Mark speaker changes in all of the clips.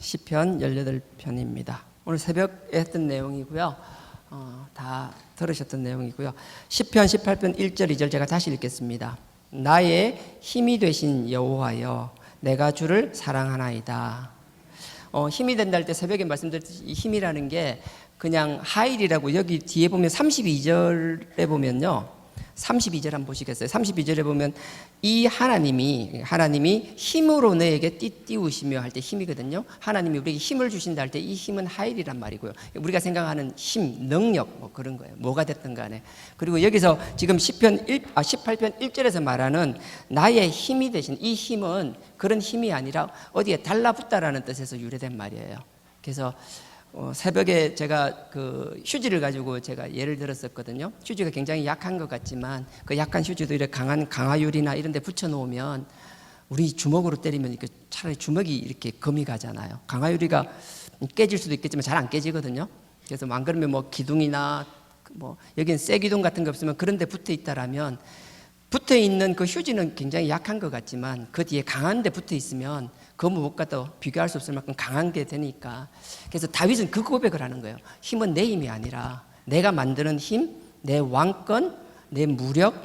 Speaker 1: 시편 18편입니다. 오늘 새벽에 했던 내용이고요. 다 들으셨던 내용이고요. 시편 18편 1절 2절 제가 다시 읽겠습니다. 나의 힘이 되신 여호와여, 내가 주를 사랑하나이다. 힘이 된다 할 때 새벽에 말씀드렸듯이 이 힘이라는 게 그냥 하일이라고, 여기 뒤에 보면 32절에 보면요, 32절 한번 보시겠어요? 32절에 보면 이 하나님이 힘으로 너에게 띠띠우시며 할 때 힘이거든요. 하나님이 우리에게 힘을 주신다 할 때 이 힘은 하일이란 말이고요. 우리가 생각하는 힘, 능력 뭐 그런 거예요. 뭐가 됐든 간에. 그리고 여기서 지금 18편 1절에서 말하는 나의 힘이 되신 이 힘은 그런 힘이 아니라 어디에 달라붙다라는 뜻에서 유래된 말이에요. 그래서 새벽에 제가 그 휴지를 가지고 제가 예를 들었었거든요. 휴지가 굉장히 약한 것 같지만 그 약한 휴지도 이렇게 강한 강화유리나 이런 데 붙여 놓으면 우리 주먹으로 때리면 이렇게 차라리 주먹이 이렇게 금이 가잖아요. 강화유리가 깨질 수도 있겠지만 잘 안 깨지거든요. 그래서 안 그러면 뭐 기둥이나 뭐 여기는 쇠 기둥 같은 게 없으면 그런 데 붙어 있다라면 붙어 있는 그 휴지는 굉장히 약한 것 같지만 그 뒤에 강한 데 붙어 있으면 그 무엇과도 비교할 수 없을 만큼 강한 게 되니까. 그래서 다윗은 그 고백을 하는 거예요. 힘은 내 힘이 아니라 내가 만드는 힘, 내 왕권, 내 무력,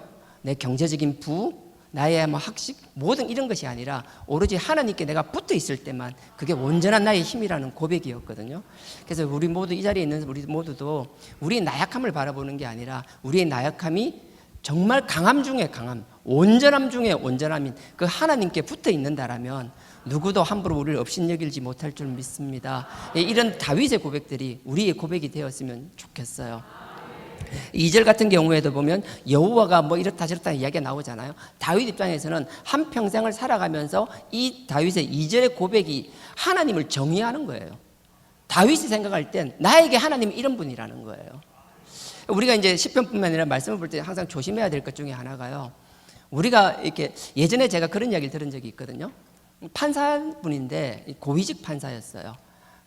Speaker 1: 내 경제적인 부, 나의 뭐 학식, 모든 이런 것이 아니라 오로지 하나님께 내가 붙어 있을 때만 그게 온전한 나의 힘이라는 고백이었거든요. 그래서 우리 모두 이 자리에 있는 우리 모두도 우리의 나약함을 바라보는 게 아니라 우리의 나약함이 정말 강함 중에 강함, 온전함 중에 온전함인 그 하나님께 붙어 있는다라면 누구도 함부로 우리를 업신여길지 못할 줄 믿습니다. 이런 다윗의 고백들이 우리의 고백이 되었으면 좋겠어요. 2절 같은 경우에도 보면 여호와가 뭐 이렇다 저렇다 이야기가 나오잖아요. 다윗 입장에서는 한평생을 살아가면서 이 다윗의 2절의 고백이 하나님을 정의하는 거예요. 다윗이 생각할 땐 나에게 하나님은 이런 분이라는 거예요. 우리가 이제 시편뿐만 아니라 말씀을 볼 때 항상 조심해야 될 것 중에 하나가요, 우리가 이렇게 예전에 제가 그런 이야기를 들은 적이 있거든요. 판사분인데 고위직 판사였어요.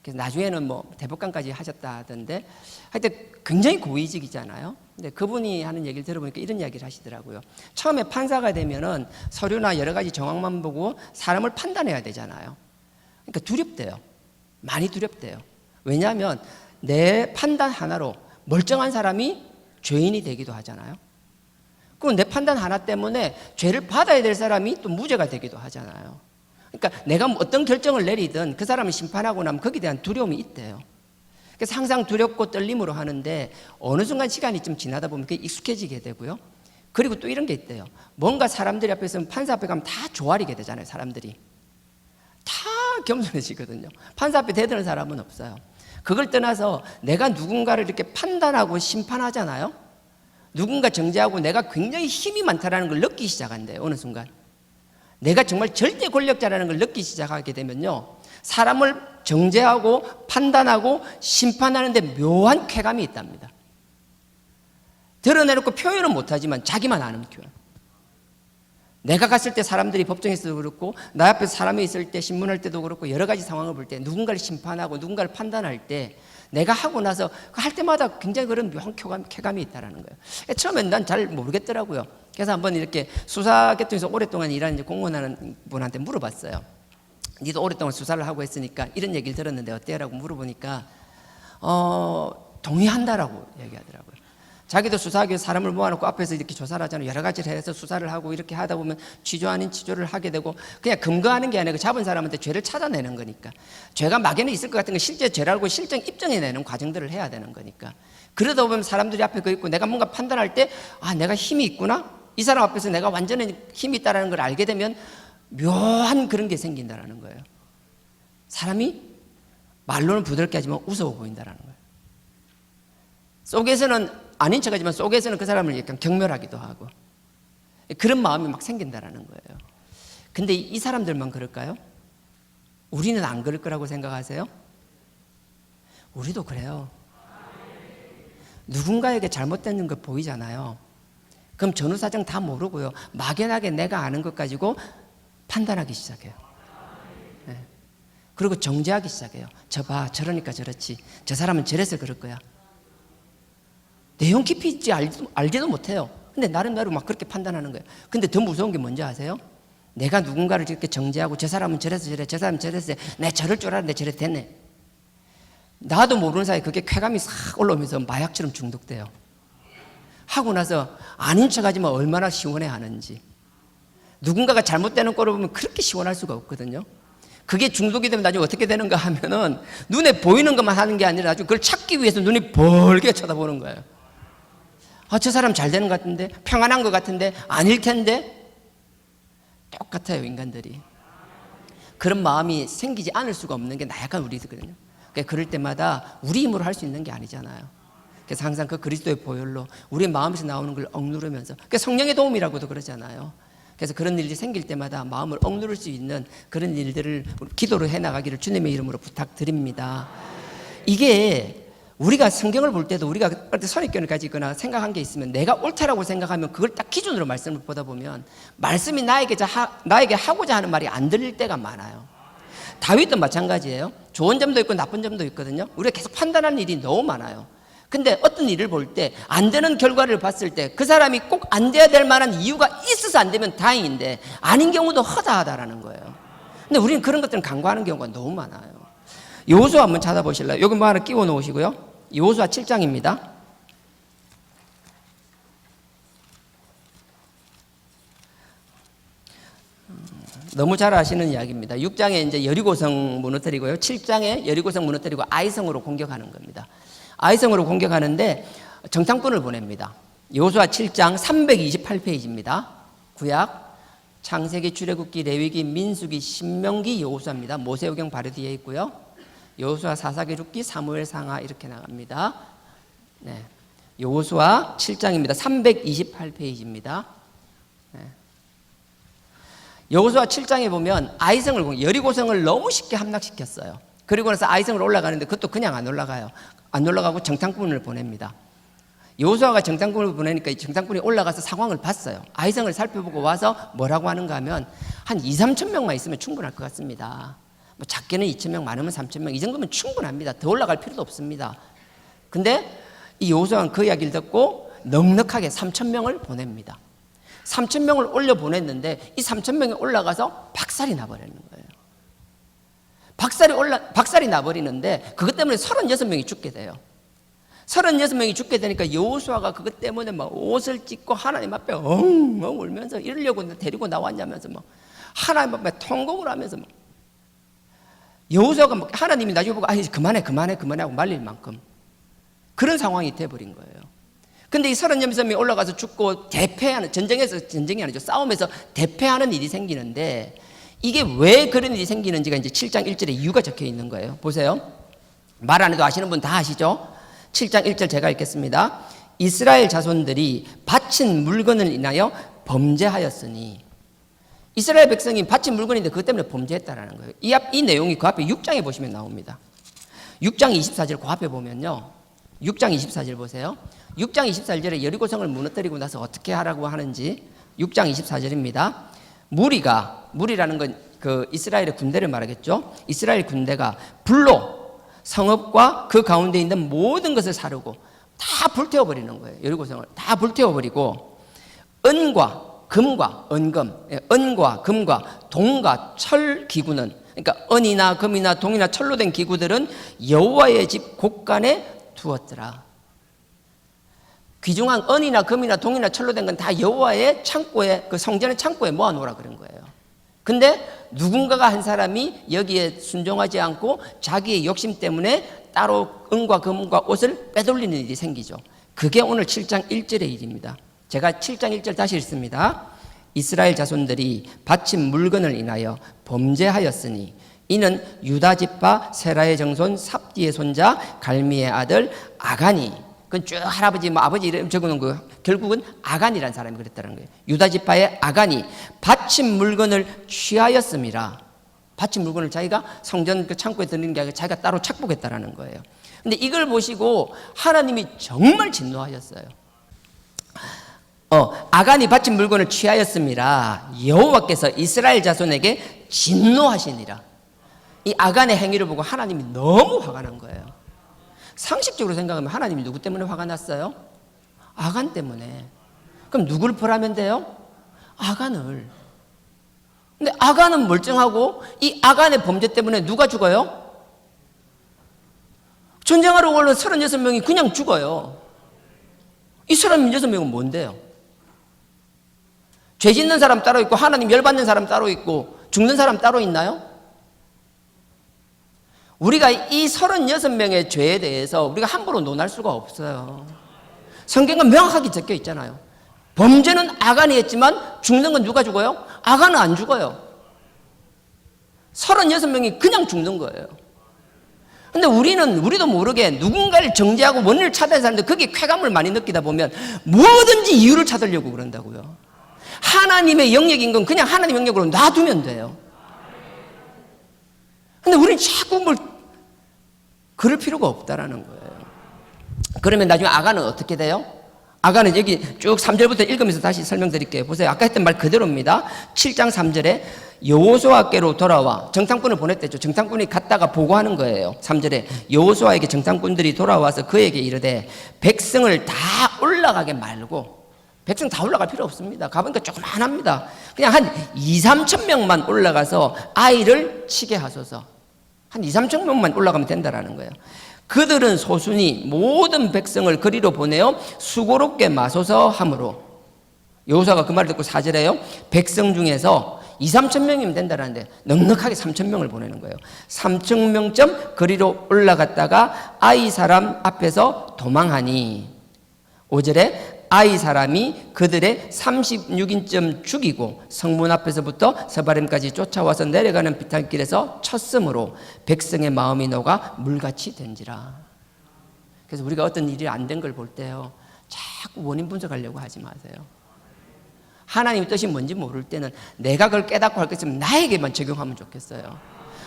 Speaker 1: 그래서 나중에는 뭐 대법관까지 하셨다 하던데 하여튼 굉장히 고위직이잖아요. 근데 그분이 하는 얘기를 들어보니까 이런 이야기를 하시더라고요. 처음에 판사가 되면은 서류나 여러 가지 정황만 보고 사람을 판단해야 되잖아요. 그러니까 두렵대요. 많이 두렵대요. 왜냐하면 내 판단 하나로 멀쩡한 사람이 죄인이 되기도 하잖아요. 그럼 내 판단 하나 때문에 죄를 받아야 될 사람이 또 무죄가 되기도 하잖아요. 그러니까 내가 어떤 결정을 내리든 그 사람을 심판하고 나면 거기에 대한 두려움이 있대요. 그래서 항상 두렵고 떨림으로 하는데 어느 순간 시간이 좀 지나다 보면 그게 익숙해지게 되고요. 그리고 또 이런 게 있대요. 뭔가 사람들이 앞에서 판사 앞에 가면 다 조아리게 되잖아요. 사람들이 다 겸손해지거든요. 판사 앞에 대드는 사람은 없어요. 그걸 떠나서 내가 누군가를 이렇게 판단하고 심판하잖아요. 누군가 정죄하고 내가 굉장히 힘이 많다는 걸 느끼기 시작한대요. 어느 순간 내가 정말 절대 권력자라는 걸 느끼기 시작하게 되면요, 사람을 정죄하고 판단하고 심판하는데 묘한 쾌감이 있답니다. 드러내놓고 표현은 못하지만 자기만 아는 표현. 내가 갔을 때 사람들이 법정에서도 그렇고 나 앞에 사람이 있을 때 신문할 때도 그렇고 여러 가지 상황을 볼 때 누군가를 심판하고 누군가를 판단할 때 내가 하고 나서 할 때마다 굉장히 그런 묘한 쾌감이 있다는 거예요. 처음엔 난 잘 모르겠더라고요. 그래서 한번 이렇게 수사계통에서 오랫동안 일하는 공무원하는 분한테 물어봤어요. 니도 오랫동안 수사를 하고 했으니까 이런 얘기를 들었는데 어때요? 라고 물어보니까 동의한다라고 얘기하더라고요. 자기도 수사하기 위해서 사람을 모아놓고 앞에서 이렇게 조사를 하잖아요. 여러 가지를 해서 수사를 하고 이렇게 하다 보면 취조 아닌 취조를 하게 되고 그냥 검거하는 게 아니고 잡은 사람한테 죄를 찾아내는 거니까, 죄가 막연히 있을 것 같은 건 실제 죄라고 실정 입증해내는 과정들을 해야 되는 거니까, 그러다 보면 사람들이 앞에 그 있고 내가 뭔가 판단할 때 내가 힘이 있구나, 이 사람 앞에서 내가 완전히 힘이 있다는 걸 알게 되면 묘한 그런 게 생긴다는 거예요. 사람이 말로는 부드럽게 하지만 무서워 보인다는 거예요. 속에서는 아닌 척하지만 속에서는 그 사람을 약간 경멸하기도 하고 그런 마음이 막 생긴다는 거예요. 근데 이 사람들만 그럴까요? 우리는 안 그럴 거라고 생각하세요? 우리도 그래요. 누군가에게 잘못된 거 보이잖아요. 그럼 전후사정 다 모르고요, 막연하게 내가 아는 것 가지고 판단하기 시작해요. 네. 그리고 정죄하기 시작해요. 저 봐, 저러니까 저렇지, 저 사람은 저래서 그럴 거야. 내용 깊이 있지 알지도 못해요. 근데 나름대로 막 그렇게 판단하는 거예요. 근데 더 무서운 게 뭔지 아세요? 내가 누군가를 이렇게 정죄하고 저 사람은 저래서 저래, 저 사람은 저래서 내 저럴 줄 알았는데 저래 됐네. 나도 모르는 사이에 그게 쾌감이 싹 올라오면서 마약처럼 중독돼요. 하고 나서 아닌 척하지만 얼마나 시원해 하는지. 누군가가 잘못되는 꼴을 보면 그렇게 시원할 수가 없거든요. 그게 중독이 되면 나중에 어떻게 되는가 하면은 눈에 보이는 것만 하는 게 아니라 나중에 그걸 찾기 위해서 눈이 벌게 쳐다보는 거예요. 아, 저 사람 잘 되는 것 같은데, 평안한 것 같은데, 아닐 텐데. 똑같아요, 인간들이. 그런 마음이 생기지 않을 수가 없는 게 나약한 우리들거든요. 그러니까 그럴 때마다 우리 힘으로 할 수 있는 게 아니잖아요. 그래서 항상 그 그리스도의 보혈로 우리 마음에서 나오는 걸 억누르면서, 그러니까 성령의 도움이라고도 그러잖아요. 그래서 그런 일이 생길 때마다 마음을 억누를 수 있는 그런 일들을 기도로 해나가기를 주님의 이름으로 부탁드립니다. 이게 우리가 성경을 볼 때도 우리가 선입견을 가지거나 생각한 게 있으면 내가 옳다라고 생각하면 그걸 딱 기준으로 말씀을 보다 보면 말씀이 나에게 하고자 하는 말이 안 들릴 때가 많아요. 다윗도 마찬가지예요. 좋은 점도 있고 나쁜 점도 있거든요. 우리가 계속 판단하는 일이 너무 많아요. 근데 어떤 일을 볼 때 안 되는 결과를 봤을 때 그 사람이 꼭 안 돼야 될 만한 이유가 있어서 안 되면 다행인데 아닌 경우도 허다하다라는 거예요. 근데 우리는 그런 것들은 간과하는 경우가 너무 많아요. 여호수아 한번 찾아보실래요? 여기 뭐 하나 끼워 놓으시고요. 여호수아 7장입니다. 너무 잘 아시는 이야기입니다. 6장에 이제 여리고성 무너뜨리고요. 7장에 여리고성 무너뜨리고 아이성으로 공격하는 겁니다. 아이성으로 공격하는데 정탐꾼을 보냅니다. 여호수아 7장 328페이지입니다. 구약, 창세기, 출애굽기, 레위기, 민수기, 신명기, 여호수아입니다. 모세오경 바로 뒤에 있고요. 여호수아, 사사기록기, 사무엘 상하 이렇게 나갑니다. 네. 여호수아 7장입니다. 328페이지입니다. 네. 여호수아 7장에 보면 아이성을, 여리고성을 너무 쉽게 함락시켰어요. 그리고 나서 아이성을 올라가는데 그것도 그냥 안 올라가요. 안 올라가고 정탐꾼을 보냅니다. 여호수아가 정탐꾼을 보내니까 이 정탐꾼이 올라가서 상황을 봤어요. 아이성을 살펴보고 와서 뭐라고 하는가 하면 한 2, 3천 명만 있으면 충분할 것 같습니다. 뭐 작게는 2천 명, 많으면 3천 명, 이 정도면 충분합니다. 더 올라갈 필요도 없습니다. 근데 이 여호수아는 그 이야기를 듣고 넉넉하게 3천 명을 보냅니다. 3천 명을 올려 보냈는데 이 3천 명이 올라가서 박살이 나버리는 거예요. 박살이 나버리는데 그것 때문에 36명이 죽게 돼요. 36명이 죽게 되니까 여호수아가 그것 때문에 막 옷을 찢고 하나님 앞에 엉엉 울면서 이러려고 데리고 나왔냐면서 막 하나님 앞에 통곡을 하면서 막 여호수아가 막 하나님이 나중에 보고 그만해 하고 말릴 만큼 그런 상황이 돼버린 거예요. 근데 이 36명이 올라가서 죽고 대패하는, 전쟁이 아니죠. 싸움에서 대패하는 일이 생기는데 이게 왜 그런 일이 생기는지가 이제 7장 1절에 이유가 적혀 있는 거예요. 보세요. 말 안 해도 아시는 분 다 아시죠? 7장 1절 제가 읽겠습니다. 이스라엘 자손들이 바친 물건을 인하여 범죄하였으니, 이스라엘 백성이 바친 물건인데 그것 때문에 범죄했다라는 거예요. 이 내용이 그 앞에 6장에 보시면 나옵니다. 6장 24절 그 앞에 보면요. 6장 24절 보세요. 6장 24절에 여리고성을 무너뜨리고 나서 어떻게 하라고 하는지 6장 24절입니다. 무리라는 건 그 이스라엘의 군대를 말하겠죠. 이스라엘 군대가 불로 성읍과 그 가운데 있는 모든 것을 사르고 다 불태워버리는 거예요. 여리고성을 다 불태워버리고 은과 금과 동과 철 기구는, 그러니까 은이나 금이나 동이나 철로 된 기구들은 여호와의 집 곳간에 두었더라. 귀중한 은이나 금이나 동이나 철로 된 건 다 여호와의 창고에, 그 성전의 창고에 모아놓으라 그런 거예요. 근데 누군가가 한 사람이 여기에 순종하지 않고 자기의 욕심 때문에 따로 은과 금과 옷을 빼돌리는 일이 생기죠. 그게 오늘 7장 1절의 일입니다. 제가 7장 1절 다시 읽습니다. 이스라엘 자손들이 바친 물건을 인하여 범죄하였으니 이는 유다 지파 세라의 정손 삽디의 손자 갈미의 아들 아간이, 그건 쭉 할아버지 아버지 이름 적어놓은 거, 결국은 아간이라는 사람이 그랬다는 거예요. 유다 지파의 아간이 바친 물건을 취하였음이라. 바친 물건을 자기가 성전 그 창고에 드리는 게 아니라 자기가 따로 착복했다라는 거예요. 근데 이걸 보시고 하나님이 정말 진노하셨어요. 아간이 바친 물건을 취하였음이라 여호와께서 이스라엘 자손에게 진노하시니라. 이 아간의 행위를 보고 하나님이 너무 화가 난 거예요. 상식적으로 생각하면 하나님이 누구 때문에 화가 났어요? 아간 때문에. 그럼 누구를 벌하면 돼요? 아간을. 근데 아간은 멀쩡하고 이 아간의 범죄 때문에 누가 죽어요? 전쟁하러 오는 36명이 그냥 죽어요. 이 36명은 뭔데요? 죄 짓는 사람 따로 있고 하나님 열받는 사람 따로 있고 죽는 사람 따로 있나요? 우리가 이 36명의 죄에 대해서 우리가 함부로 논할 수가 없어요. 성경은 명확하게 적혀 있잖아요. 범죄는 아간이 했지만 죽는 건 누가 죽어요? 아간은 안 죽어요. 36명이 그냥 죽는 거예요. 근데 우리도 모르게 누군가를 정죄하고 원인을 찾아야 하는데 거기에 쾌감을 많이 느끼다 보면 뭐든지 이유를 찾으려고 그런다고요. 하나님의 영역인 건 그냥 하나님 영역으로 놔두면 돼요. 근데 우리는 자꾸 뭘 그럴 필요가 없다라는 거예요. 그러면 나중에 아간은 어떻게 돼요? 아간은 여기 쭉 3절부터 읽으면서 다시 설명드릴게요. 보세요. 아까 했던 말 그대로입니다. 7장 3절에 여호수아께로 돌아와 정탐꾼을 보냈댔죠. 정탐꾼이 갔다가 보고하는 거예요. 3절에 여호수아에게 정탐꾼들이 돌아와서 그에게 이르되 백성을 다 올라가게 말고, 백성 다 올라갈 필요 없습니다. 가보니까 조그만합니다. 그냥 한 2, 3천 명만 올라가서 아이를 치게 하소서. 한 2, 3천 명만 올라가면 된다라는 거예요. 그들은 소순이 모든 백성을 그리로 보내어 수고롭게 마소서 하므로, 여호수아가 그 말을 듣고 4절에요. 백성 중에서 2, 3천 명이면 된다라는데 넉넉하게 3천 명을 보내는 거예요. 3천 명쯤 그리로 올라갔다가 아이 사람 앞에서 도망하니, 5절에 아이 사람이 그들의 36인쯤 죽이고 성문 앞에서부터 서바림까지 쫓아와서 내려가는 비탈길에서 쳤으므로 백성의 마음이 녹아 물같이 된지라. 그래서 우리가 어떤 일이 안 된 걸 볼 때요, 자꾸 원인 분석하려고 하지 마세요. 하나님의 뜻이 뭔지 모를 때는 내가 그걸 깨닫고 할 것이면 나에게만 적용하면 좋겠어요.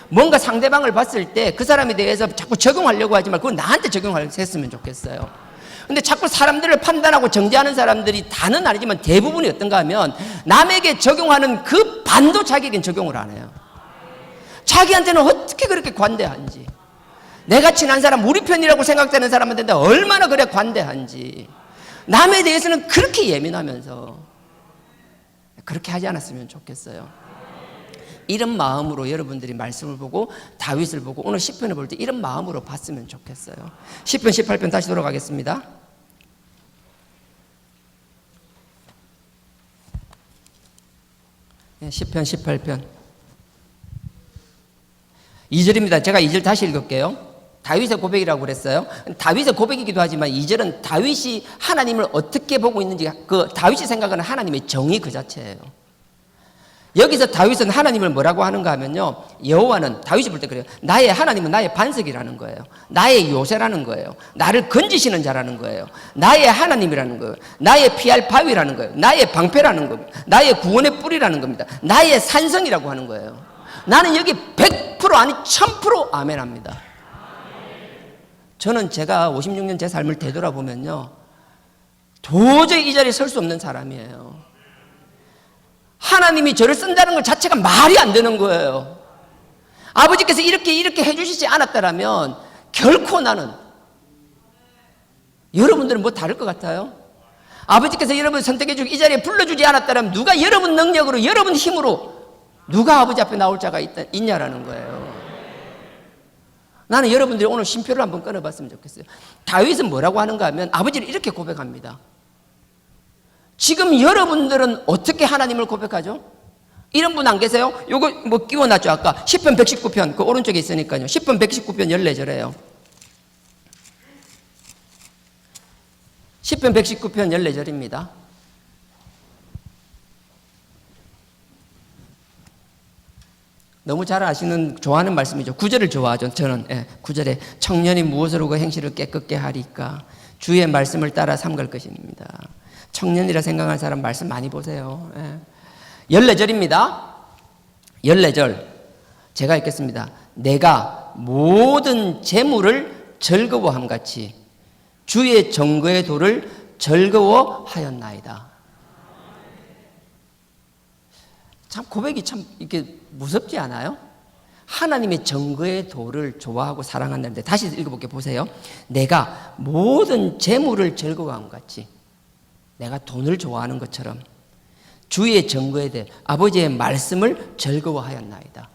Speaker 1: 뭔가 상대방을 봤을 때 그 사람에 대해서 자꾸 적용하려고 하지 말고 그건 나한테 적용했으면 좋겠어요. 근데 자꾸 사람들을 판단하고 정죄하는 사람들이 다는 아니지만 대부분이 어떤가 하면 남에게 적용하는 그 반도 자기에겐 적용을 안 해요. 자기한테는 어떻게 그렇게 관대한지, 내가 친한 사람, 우리 편이라고 생각되는 사람한테 얼마나 그래 관대한지, 남에 대해서는 그렇게 예민하면서 그렇게 하지 않았으면 좋겠어요. 이런 마음으로 여러분들이 말씀을 보고 다윗을 보고 오늘 시편을 볼 때 이런 마음으로 봤으면 좋겠어요. 시편 18편 다시 돌아가겠습니다. 시편 18편 2절입니다. 제가 2절 다시 읽을게요. 다윗의 고백이라고 그랬어요. 다윗의 고백이기도 하지만 2절은 다윗이 하나님을 어떻게 보고 있는지, 그 다윗이 생각하는 하나님의 정의 그 자체예요. 여기서 다윗은 하나님을 뭐라고 하는가 하면요, 여호와는, 다윗이 볼 때 그래요, 나의 하나님은 나의 반석이라는 거예요. 나의 요새라는 거예요. 나를 건지시는 자라는 거예요. 나의 하나님이라는 거예요. 나의 피할 바위라는 거예요. 나의 방패라는 겁니다. 나의 구원의 뿌리라는 겁니다. 나의 산성이라고 하는 거예요. 나는 여기 100% 아니 1000% 아멘합니다. 저는 제가 56년 제 삶을 되돌아보면요, 도저히 이 자리에 설 수 없는 사람이에요. 하나님이 저를 쓴다는 것 자체가 말이 안 되는 거예요. 아버지께서 이렇게 해주시지 않았다면 결코 나는, 여러분들은 뭐 다를 것 같아요? 아버지께서 여러분을 선택해주고 이 자리에 불러주지 않았다면 누가 여러분 능력으로, 여러분 힘으로 누가 아버지 앞에 나올 자가 있냐라는 거예요. 나는 여러분들이 오늘 심표를 한번 끊어봤으면 좋겠어요. 다윗은 뭐라고 하는가 하면 아버지를 이렇게 고백합니다. 지금 여러분들은 어떻게 하나님을 고백하죠? 이런 분 안 계세요? 요거 뭐 끼워놨죠. 아까 시편 119편 그 오른쪽에 있으니까요. 시편 119편 14절에요. 시편 119편 14절입니다. 너무 잘 아시는, 좋아하는 말씀이죠. 9절을 좋아하죠. 저는 9절에 청년이 무엇으로 그 행실을 깨끗게 하리까, 주의 말씀을 따라 삼갈 것입니다. 청년이라 생각하는 사람 말씀 많이 보세요. 14절입니다. 14절 제가 읽겠습니다. 내가 모든 재물을 즐거워함같이 주의 정거의 도를 즐거워하였나이다. 참 고백이 참 이렇게 무섭지 않아요? 하나님의 정거의 도를 좋아하고 사랑한다는데, 다시 읽어볼게요. 보세요. 내가 모든 재물을 즐거워함같이, 내가 돈을 좋아하는 것처럼 주의 증거에 대해 아버지의 말씀을 즐거워하였나이다.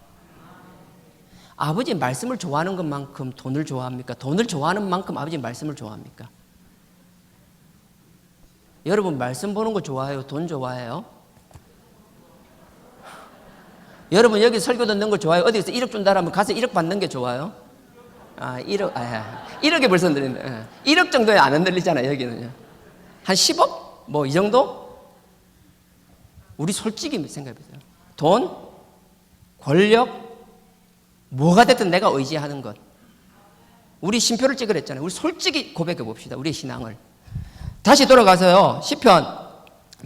Speaker 1: 아버지의 말씀을 좋아하는 것만큼 돈을 좋아합니까? 돈을 좋아하는 만큼 아버지의 말씀을 좋아합니까? 여러분 말씀 보는 거 좋아해요? 돈 좋아해요? 여러분 여기 설교 듣는 거 좋아해요? 어디서 1억 준다라면 가서 1억 받는 게 좋아요? 1억에 벌써 흔들린다. 1억 정도에 안 흔들리잖아요, 여기는요. 한 10억? 뭐 이 정도? 우리 솔직히 생각해보세요. 돈, 권력, 뭐가 됐든 내가 의지하는 것. 우리 신표를 찍으랬잖아요. 우리 솔직히 고백해 봅시다. 우리의 신앙을. 다시 돌아가서요. 시편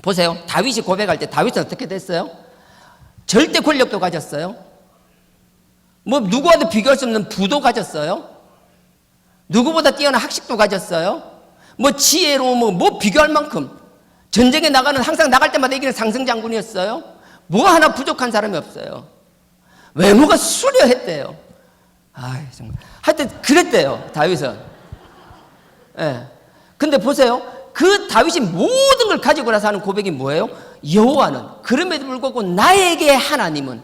Speaker 1: 보세요. 다윗이 고백할 때 다윗은 어떻게 됐어요? 절대 권력도 가졌어요. 뭐 누구와도 비교할 수 없는 부도 가졌어요. 누구보다 뛰어난 학식도 가졌어요. 뭐 지혜로 뭐 비교할 만큼 전쟁에 나가는 항상 나갈 때마다 이기는 상승장군이었어요. 뭐 하나 부족한 사람이 없어요. 외모가 수려했대요. 정말. 하여튼 그랬대요, 다윗은. 예. 근데 보세요. 그 다윗이 모든 걸 가지고 나서 하는 고백이 뭐예요? 여호와는, 그럼에도 불구하고 나에게 하나님은.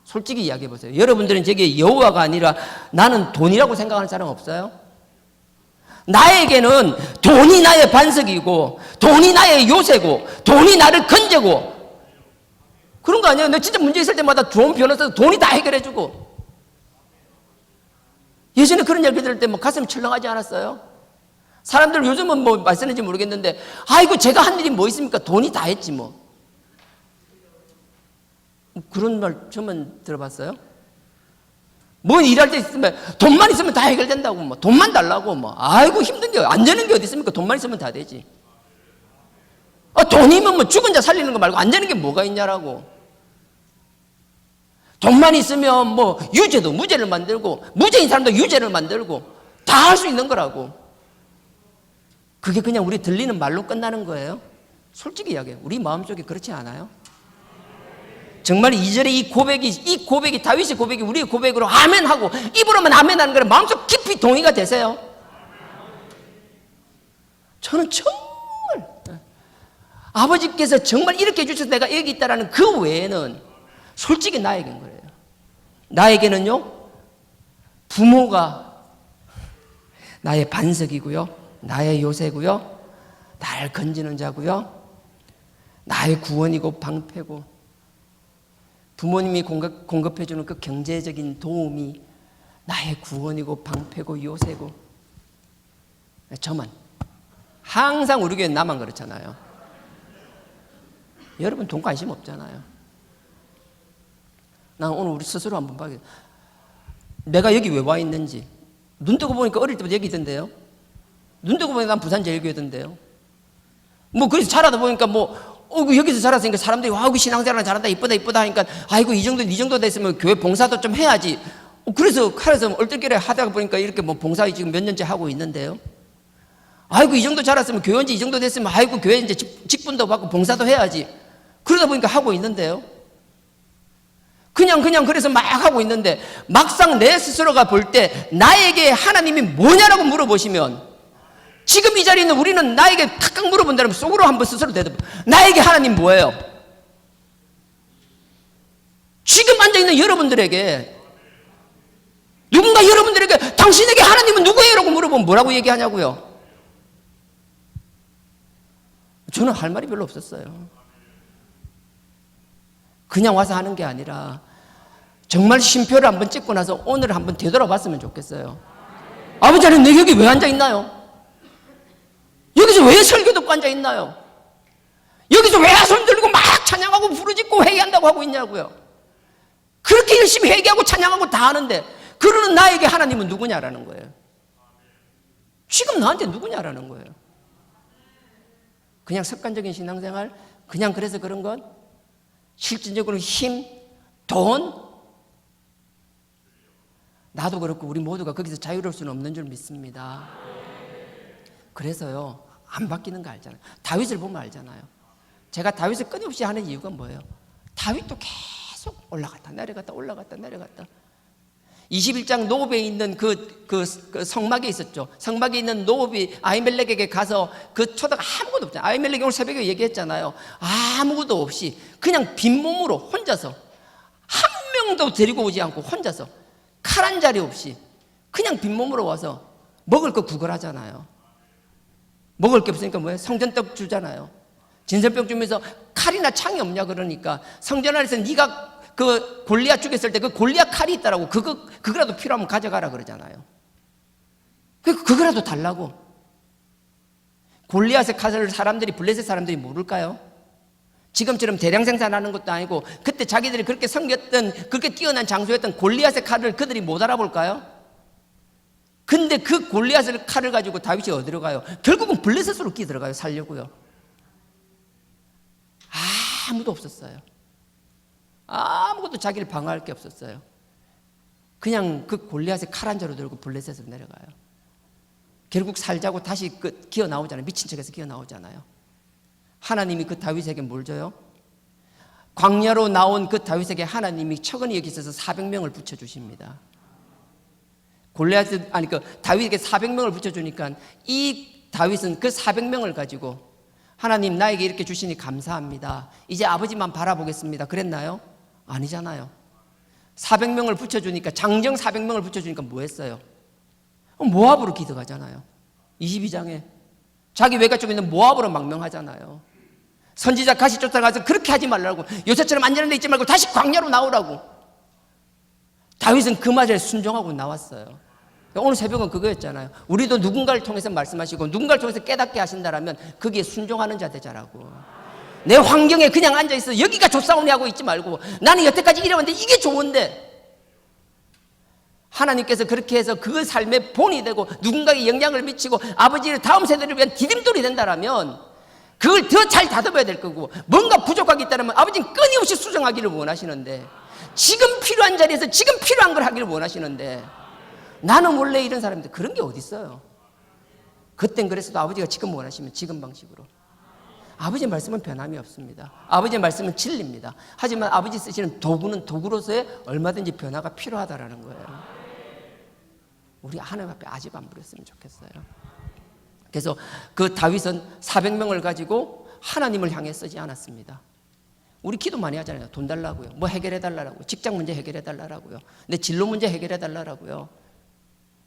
Speaker 1: 솔직히 이야기해 보세요. 여러분들은 저게 여호와가 아니라 나는 돈이라고 생각하는 사람 없어요? 나에게는 돈이 나의 반석이고 돈이 나의 요새고 돈이 나를 건져고 그런 거 아니에요? 너 진짜 문제 있을 때마다 좋은 변호사 돈이 다 해결해주고. 예전에 그런 얘기 들을 때 뭐 가슴이 철렁하지 않았어요? 사람들 요즘은 뭐 말씀인지 모르겠는데 아이고 제가 한 일이 뭐 있습니까? 돈이 다 했지 뭐. 그런 말 처음 들어봤어요? 뭐 일할 때 있으면 돈만 있으면 다 해결된다고 뭐 돈만 달라고 뭐 아이고 힘든 게 안 되는 게 어디 있습니까? 돈만 있으면 다 되지. 돈이면 뭐 죽은 자 살리는 거 말고 안 되는 게 뭐가 있냐라고. 돈만 있으면 뭐 유죄도 무죄를 만들고 무죄인 사람도 유죄를 만들고 다 할 수 있는 거라고. 그게 그냥 우리 들리는 말로 끝나는 거예요? 솔직히 이야기해요. 우리 마음속에 그렇지 않아요? 정말 2절에 이 고백이 다윗의 고백이 우리의 고백으로 아멘하고 입으로만 아멘하는 거를 마음속 깊이 동의가 되세요? 저는 정말 아버지께서 정말 이렇게 해주셔서 내가 여기 있다라는 그 외에는 솔직히 나에게는 그래요. 나에게는요, 부모가 나의 반석이고요, 나의 요새고요, 나를 건지는 자고요, 나의 구원이고 방패고, 부모님이 공급해주는 그 경제적인 도움이 나의 구원이고 방패고 요새고. 저만 항상 우리 교회는 나만 그렇잖아요. 여러분 돈 관심 없잖아요. 난 오늘 우리 스스로 한번 봐야겠다. 내가 여기 왜 와 있는지. 눈 뜨고 보니까 어릴 때부터 여기 있던데요. 눈 뜨고 보니까 난 부산 제일교회던데요. 뭐 그래서 자라다 보니까 여기서 자랐으니까 사람들이 아이고 신앙생활 잘한다 이쁘다 하니까 아이고 이 정도 됐으면 교회 봉사도 좀 해야지. 그래서 얼떨결에 하다가 보니까 이렇게 뭐 봉사 지금 몇 년째 하고 있는데요. 아이고 이 정도 자랐으면 교회 이 정도 됐으면 아이고 교회 이제 직분도 받고 봉사도 해야지. 그러다 보니까 하고 있는데요. 그냥 그래서 막 하고 있는데 막상 내 스스로가 볼 때 나에게 하나님이 뭐냐라고 물어보시면 지금 이 자리에 있는 우리는 나에게 탁탁 물어본다면 속으로 한번 스스로 대답해. 나에게 하나님 뭐예요? 지금 앉아있는 여러분들에게 누군가 여러분들에게 당신에게 하나님은 누구예요? 라고 물어보면 뭐라고 얘기하냐고요? 저는 할 말이 별로 없었어요. 그냥 와서 하는 게 아니라 정말 쉼표를 한번 찍고 나서 오늘 한번 되돌아봤으면 좋겠어요. 아버지 하나님 내 여기 왜 앉아있나요? 여기서 왜 설교 듣고 앉아있나요? 여기서 왜 손 들고 막 찬양하고 부르짖고 회개한다고 하고 있냐고요. 그렇게 열심히 회개하고 찬양하고 다 하는데 그러는 나에게 하나님은 누구냐라는 거예요. 지금 나한테 누구냐라는 거예요. 그냥 습관적인 신앙생활, 그냥 그래서 그런 것, 실질적으로 힘, 돈, 나도 그렇고 우리 모두가 거기서 자유로울 수는 없는 줄 믿습니다. 그래서요, 안 바뀌는 거 알잖아요. 다윗을 보면 알잖아요. 제가 다윗을 끊임없이 하는 이유가 뭐예요? 다윗도 계속 올라갔다 내려갔다. 21장 노브에 있는 그 성막에 있었죠. 성막에 있는 노브이 아히멜렉에게 가서 그 초다가 아무것도 없잖아요. 아히멜렉이 오늘 새벽에 얘기했잖아요. 아무것도 없이 그냥 빈몸으로 혼자서, 한 명도 데리고 오지 않고 혼자서 칼 한 자리 없이 그냥 빈몸으로 와서 먹을 거 구걸하잖아요. 먹을 게 없으니까 뭐예요? 성전떡 주잖아요. 진설병 주면서 칼이나 창이 없냐 그러니까 성전 안에서 네가 그 골리앗 죽였을 때 그 골리앗 칼이 있다라고 그거라도 필요하면 가져가라 그러잖아요. 그거라도 달라고. 골리앗의 칼을 사람들이, 블레셋 사람들이 모를까요? 지금처럼 대량 생산하는 것도 아니고 그때 자기들이 그렇게 섬겼던, 그렇게 뛰어난 장소였던 골리앗의 칼을 그들이 못 알아볼까요? 근데 그 골리앗의 칼을 가지고 다윗이 어디로 가요? 결국은 블레셋으로 끼들어가요. 살려고요. 아무도 없었어요. 아무것도 자기를 방어할 게 없었어요. 그냥 그 골리앗의 칼 한 자루 들고 블레셋으로 내려가요. 결국 살자고 다시 기어 나오잖아요. 미친 척해서 기어 나오잖아요. 하나님이 그 다윗에게 뭘 줘요? 광야로 나온 그 다윗에게 하나님이 척은히 여기셔서 400명을 붙여주십니다. 골리앗, 아니 그 다윗에게 400명을 붙여주니까 이 다윗은 그 400명을 가지고 하나님 나에게 이렇게 주시니 감사합니다. 이제 아버지만 바라보겠습니다. 그랬나요? 아니잖아요. 400명을 붙여주니까, 장정 400명을 붙여주니까 뭐 했어요? 모압으로 기득하잖아요. 22장에 자기 외가 쪽에 있는 모압으로 망명하잖아요. 선지자 가시 쫓아가서 그렇게 하지 말라고, 요새처럼 안전한 데 있지 말고 다시 광야로 나오라고. 다윗은 그 말에 순종하고 나왔어요. 오늘 새벽은 그거였잖아요. 우리도 누군가를 통해서 말씀하시고 누군가를 통해서 깨닫게 하신다라면 거기에 순종하는 자 되자라고. 내 환경에 그냥 앉아있어 여기가 좋사오니 하고 있지 말고, 나는 여태까지 이래왔는데 이게 좋은데, 하나님께서 그렇게 해서 그 삶의 본이 되고 누군가에게 영향을 미치고 아버지의 다음 세대를 위한 디딤돌이 된다라면 그걸 더 잘 다듬어야 될 거고, 뭔가 부족하게 있다면 아버지는 끊임없이 수정하기를 원하시는데, 지금 필요한 자리에서 지금 필요한 걸 하기를 원하시는데, 나는 원래 이런 사람인데 그런 게 어디 있어요? 그땐 그랬어도 아버지가 지금 원하시면 지금 방식으로. 아버지의 말씀은 변함이 없습니다. 아버지의 말씀은 진리입니다. 하지만 아버지 쓰시는 도구는 도구로서의 얼마든지 변화가 필요하다라는 거예요. 우리 하나님 앞에 아집 안 부렸으면 좋겠어요. 그래서 그 다윗은 400명을 가지고 하나님을 향해 쓰지 않았습니다. 우리 기도 많이 하잖아요. 돈 달라고요. 뭐 해결해 달라고. 직장 문제 해결해 달라고요. 내 진로 문제 해결해 달라고요.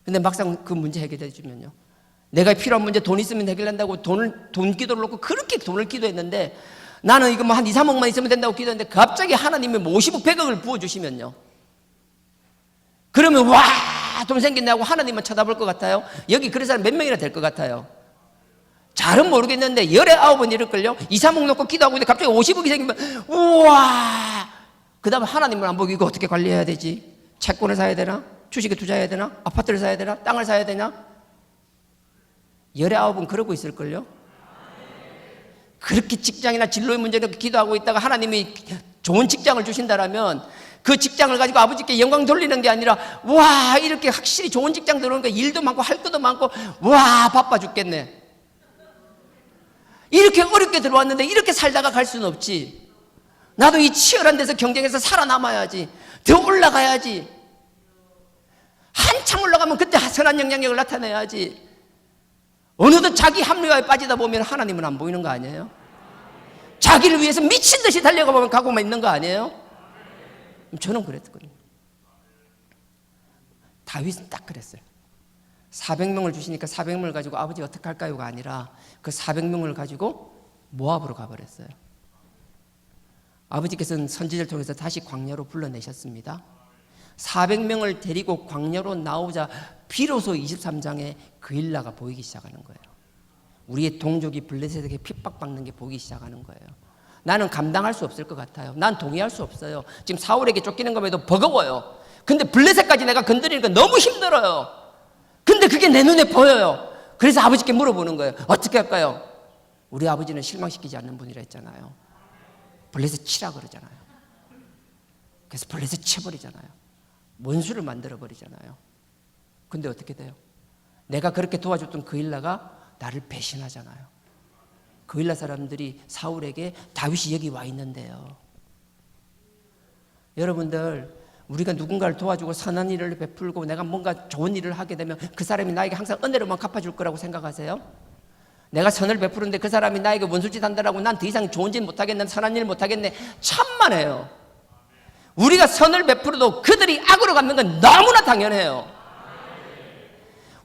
Speaker 1: 근데 막상 그 문제 해결해 주면요, 내가 필요한 문제 돈 있으면 해결한다고 돈 기도를 놓고 그렇게 돈을 기도했는데, 나는 이거 뭐 한 2, 3억만 있으면 된다고 기도했는데 갑자기 하나님이 뭐 50억, 100억을 부어주시면요, 그러면 와, 돈 생겼네 하고 하나님만 쳐다볼 것 같아요? 여기 그런 사람 몇 명이나 될 것 같아요? 잘은 모르겠는데 19번 이럴걸요? 2, 3억 놓고 기도하고 있는데 갑자기 50억이 생기면 우와, 그 다음에 하나님을 안 보고 이거 어떻게 관리해야 되지? 채권을 사야 되나? 주식에 투자해야 되나? 아파트를 사야 되나? 땅을 사야 되나? 19번 그러고 있을걸요? 그렇게 직장이나 진로의 문제로 기도하고 있다가 하나님이 좋은 직장을 주신다라면 그 직장을 가지고 아버지께 영광 돌리는 게 아니라, 와, 이렇게 확실히 좋은 직장 들어오니까 일도 많고 할 것도 많고, 와, 바빠 죽겠네. 이렇게 어렵게 들어왔는데 이렇게 살다가 갈 수는 없지. 나도 이 치열한 데서 경쟁해서 살아남아야지. 더 올라가야지. 한참 올라가면 그때 선한 영향력을 나타내야지. 어느덧 자기 합리화에 빠지다 보면 하나님은 안 보이는 거 아니에요? 자기를 위해서 미친 듯이 달려가고만 있는 거 아니에요? 저는 그랬거든요. 다윗은 딱 그랬어요. 400명을 주시니까 400명을 가지고 아버지 어떻게 할까요가 아니라 그 400명을 가지고 모압으로 가버렸어요. 아버지께서는 선지자를 통해서 다시 광야로 불러내셨습니다. 400명을 데리고 광야로 나오자 비로소 23장에 그 일라가 보이기 시작하는 거예요. 우리의 동족이 블레셋에게 핍박받는 게 보이기 시작하는 거예요. 나는 감당할 수 없을 것 같아요. 난 동의할 수 없어요. 지금 사울에게 쫓기는 것에도 버거워요. 근데 블레셋까지 내가 건드리니까 너무 힘들어요. 근데 그게 내 눈에 보여요. 그래서 아버지께 물어보는 거예요. 어떻게 할까요? 우리 아버지는 실망시키지 않는 분이라 했잖아요. 블레셋 치라 그러잖아요. 그래서 블레셋 쳐버리잖아요. 원수를 만들어버리잖아요. 근데 어떻게 돼요? 내가 그렇게 도와줬던 그 일라가 나를 배신하잖아요. 그 일라 사람들이 사울에게 다윗이 여기 와 있는데요. 여러분들, 우리가 누군가를 도와주고 선한 일을 베풀고 내가 뭔가 좋은 일을 하게 되면 그 사람이 나에게 항상 은혜로만 갚아줄 거라고 생각하세요? 내가 선을 베푸는데 그 사람이 나에게 원수짓 한다라고 난 더 이상 좋은 짓 못하겠네, 선한 일 못하겠네, 천만에요. 우리가 선을 베풀어도 그들이 악으로 갚는 건 너무나 당연해요.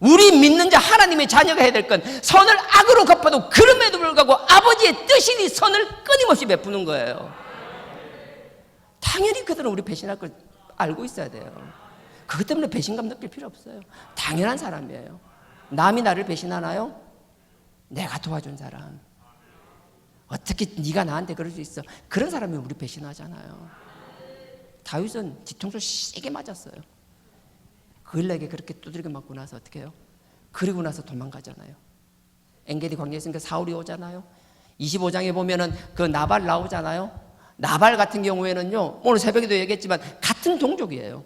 Speaker 1: 우리 믿는 자 하나님의 자녀가 해야 될 건 선을 악으로 갚아도 그럼에도 불구하고 아버지의 뜻이니 선을 끊임없이 베푸는 거예요. 당연히 그들은 우리 배신할 걸 알고 있어야 돼요. 그것 때문에 배신감 느낄 필요 없어요. 당연한 사람이에요. 남이 나를 배신하나요? 내가 도와준 사람. 어떻게 네가 나한테 그럴 수 있어? 그런 사람이 우리 배신하잖아요. 다윗은 뒤통수 세게 맞았어요. 그일에게 그렇게 두들겨 맞고 나서 어떻게 해요? 그리고 나서 도망가잖아요. 엔게디 광야에 있으니까 사울이 오잖아요. 25장에 보면은 그 나발 나오잖아요. 나발 같은 경우에는요, 오늘 새벽에도 얘기했지만 같은 동족이에요.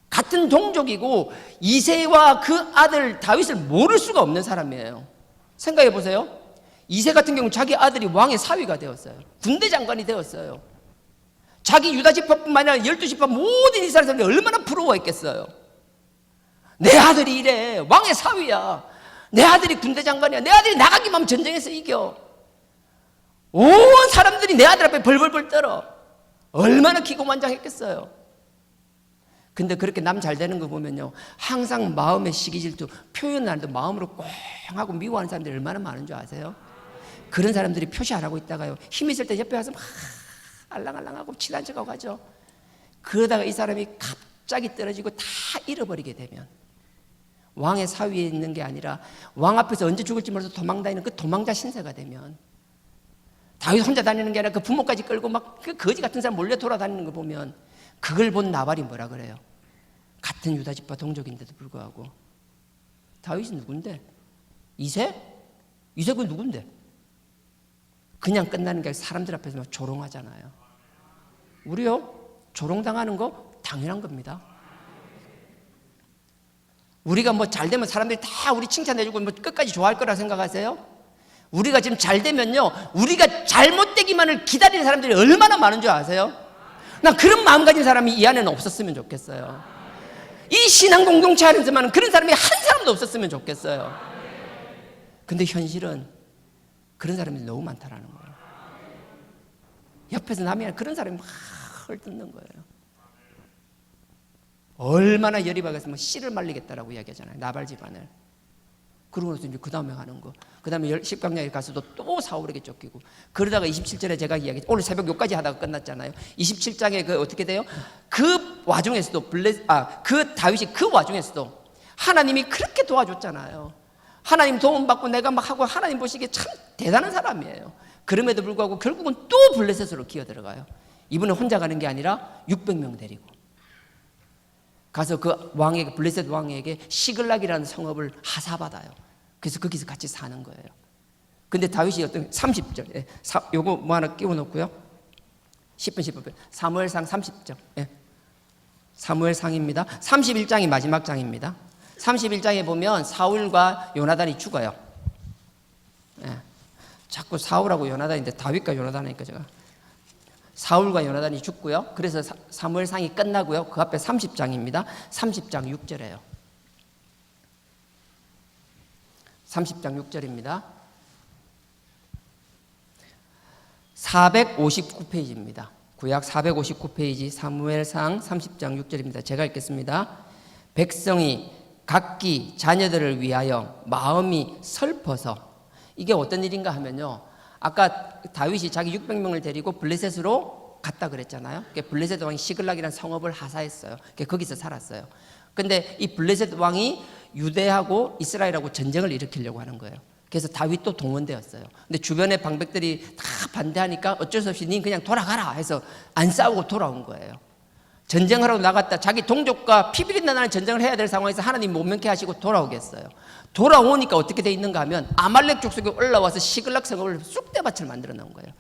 Speaker 1: 같은 동족이고 이새와 그 아들 다윗을 모를 수가 없는 사람이에요. 생각해 보세요. 이새 같은 경우 자기 아들이 왕의 사위가 되었어요. 군대 장관이 되었어요. 자기 유다 지파뿐만 아니라 12지파 모든 이스라엘 사람들이 얼마나 부러워했겠어요. 내 아들이 이래, 왕의 사위야. 내 아들이 군대 장관이야. 내 아들이 나가기만 하면 전쟁에서 이겨. 온 사람들이 내 아들 앞에 벌벌벌 떨어. 얼마나 기고만장했겠어요. 근데 그렇게 남 잘 되는 거 보면요, 항상 마음의 시기 질투 표현을 안 해도 마음으로 꽁 하고 미워하는 사람들이 얼마나 많은 줄 아세요? 그런 사람들이 표시 안 하고 있다가요, 힘 있을 때 옆에 와서 막 알랑알랑하고 친한 척하고 가죠. 그러다가 이 사람이 갑자기 떨어지고 다 잃어버리게 되면, 왕의 사위에 있는 게 아니라 왕 앞에서 언제 죽을지 몰라서 도망다니는 그 도망자 신세가 되면, 다윗 혼자 다니는 게 아니라 그 부모까지 끌고 막 그 거지 같은 사람 몰려 돌아다니는 거 보면, 그걸 본 나발이 뭐라 그래요? 같은 유다 지파 동족인데도 불구하고 다윗이 누군데? 이새? 이새가 누군데? 그냥 끝나는 게 사람들 앞에서 막 조롱하잖아요. 우리요, 조롱당하는 거 당연한 겁니다. 우리가 뭐 잘 되면 사람들이 다 우리 칭찬해주고 뭐 끝까지 좋아할 거라 생각하세요? 우리가 지금 잘 되면요, 우리가 잘못되기만을 기다리는 사람들이 얼마나 많은 줄 아세요? 난 그런 마음 가진 사람이 이 안에는 없었으면 좋겠어요. 이 신앙 공동체 안에서만은 그런 사람이 한 사람도 없었으면 좋겠어요. 근데 현실은 그런 사람이 너무 많다라는 거예요. 옆에서 남이 그런 사람이 막 헐뜯는 거예요. 얼마나 열이 박아서 씨를 말리겠다라고 이야기하잖아요. 나발 집안을. 그러고 나서 이제 그 다음에 하는 거. 그 다음에 10강량에 가서도 또 사울에게 쫓기고. 그러다가 27절에 제가 이야기, 오늘 새벽 요까지 하다가 끝났잖아요. 27장에 그 어떻게 돼요? 그 와중에서도 그 다윗이 그 와중에서도 하나님이 그렇게 도와줬잖아요. 하나님 도움 받고 내가 막 하고 하나님 보시기에 참 대단한 사람이에요. 그럼에도 불구하고 결국은 또 블레셋으로 기어 들어가요. 이분은 혼자 가는 게 아니라 600명 데리고 가서 그 왕에게, 블레셋 왕에게 시글락이라는 성읍을 하사받아요. 그래서 거기서 같이 사는 거예요. 근데 다윗이 어떤 30절, 요거 뭐 하나 끼워 놓고요. 10분 10분. 사무엘상 30절. 사무엘상입니다. 31장이 마지막 장입니다. 31장에 보면 사울과 요나단이 죽어요. 자꾸 사울하고 요나단인데 다윗과 요나단이니까 제가. 사울과 요나단이 죽고요. 그래서 사무엘상이 끝나고요. 그 앞에 30장입니다. 30장 6절이에요. 30장 6절입니다. 459페이지입니다. 구약 459페이지 사무엘상 30장 6절입니다. 제가 읽겠습니다. 백성이 각기 자녀들을 위하여 마음이 슬퍼서, 이게 어떤 일인가 하면요, 아까 다윗이 자기 600명을 데리고 블레셋으로 갔다 그랬잖아요. 블레셋 왕이 시글락이라는 성읍을 하사했어요. 거기서 살았어요. 근데 이 블레셋 왕이 유대하고 이스라엘하고 전쟁을 일으키려고 하는 거예요. 그래서 다윗도 동원되었어요. 근데 주변의 방백들이 다 반대하니까 어쩔 수 없이 니 그냥 돌아가라 해서 안 싸우고 돌아온 거예요. 전쟁하러 나갔다 자기 동족과 피비린내 나는 전쟁을 해야 될 상황에서 하나님 못 면케 하시고 돌아오겠어요. 돌아오니까 어떻게 돼 있는가 하면 아말렉 족속이 올라와서 시글락 성읍을 쑥대밭을 만들어 놓은 거예요.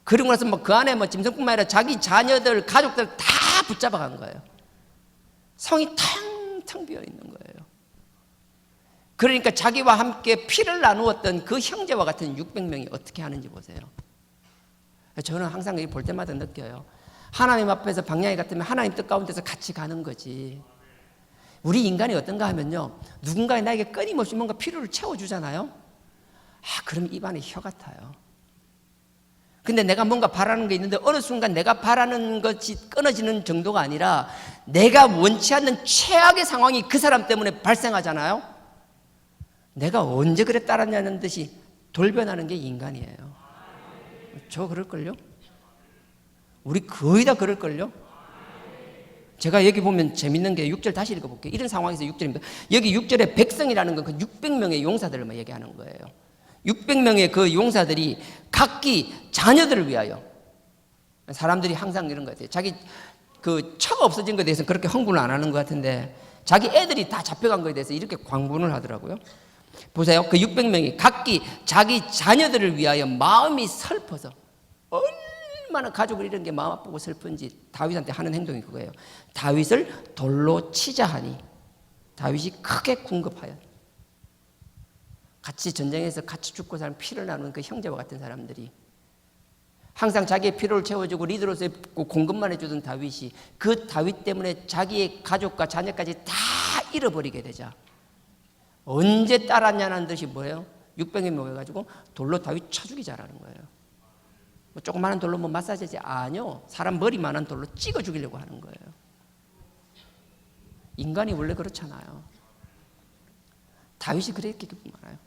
Speaker 1: 그리고 나서 뭐 그 안에 뭐 짐승뿐만 아니라 자기 자녀들, 가족들 다 붙잡아 간 거예요. 성이 텅텅 비어 있는 거예요. 그러니까 자기와 함께 피를 나누었던 그 형제와 같은 600명이 어떻게 하는지 보세요. 저는 항상 볼 때마다 느껴요. 하나님 앞에서 방향이 같으면 하나님 뜻 가운데서 같이 가는 거지. 우리 인간이 어떤가 하면요, 누군가 나에게 끊임없이 뭔가 필요를 채워주잖아요. 그럼 입안에 혀 같아요. 근데 내가 뭔가 바라는 게 있는데 어느 순간 내가 바라는 것이 끊어지는 정도가 아니라 내가 원치 않는 최악의 상황이 그 사람 때문에 발생하잖아요. 내가 언제 그래 따랐냐는 듯이 돌변하는 게 인간이에요. 저 그럴걸요? 우리 거의 다 그럴걸요? 제가 여기 보면 재밌는 게 6절 다시 읽어볼게요. 이런 상황에서 6절입니다. 여기 6절에 백성이라는 건 그 600명의 용사들을 얘기하는 거예요. 600명의 그 용사들이 각기 자녀들을 위하여, 사람들이 항상 이런 것 같아요. 자기 그 처가 없어진 것에 대해서는 그렇게 흥분을 안 하는 것 같은데 자기 애들이 다 잡혀간 것에 대해서 이렇게 광분을 하더라고요. 보세요. 그 600명이 각기 자기 자녀들을 위하여 마음이 슬퍼서, 얼마나 가족을 잃은 게 마음 아프고 슬픈지 다윗한테 하는 행동이 그거예요. 다윗을 돌로 치자 하니, 다윗이 크게 궁급하여. 같이 전쟁에서 같이 죽고 사는 피를 나누는 그 형제와 같은 사람들이 항상 자기의 필요를 채워주고 리더로서의 공급만 해주던 다윗이 그 다윗 때문에 자기의 가족과 자녀까지 다 잃어버리게 되자 언제 따랐냐는 듯이 뭐예요? 600명이 모여가지고 돌로 다윗 쳐 죽이자라는 거예요. 뭐 조그마한 돌로 뭐 마사지하지? 아니요. 사람 머리만한 돌로 찍어 죽이려고 하는 거예요. 인간이 원래 그렇잖아요. 다윗이 그렇게 많아요.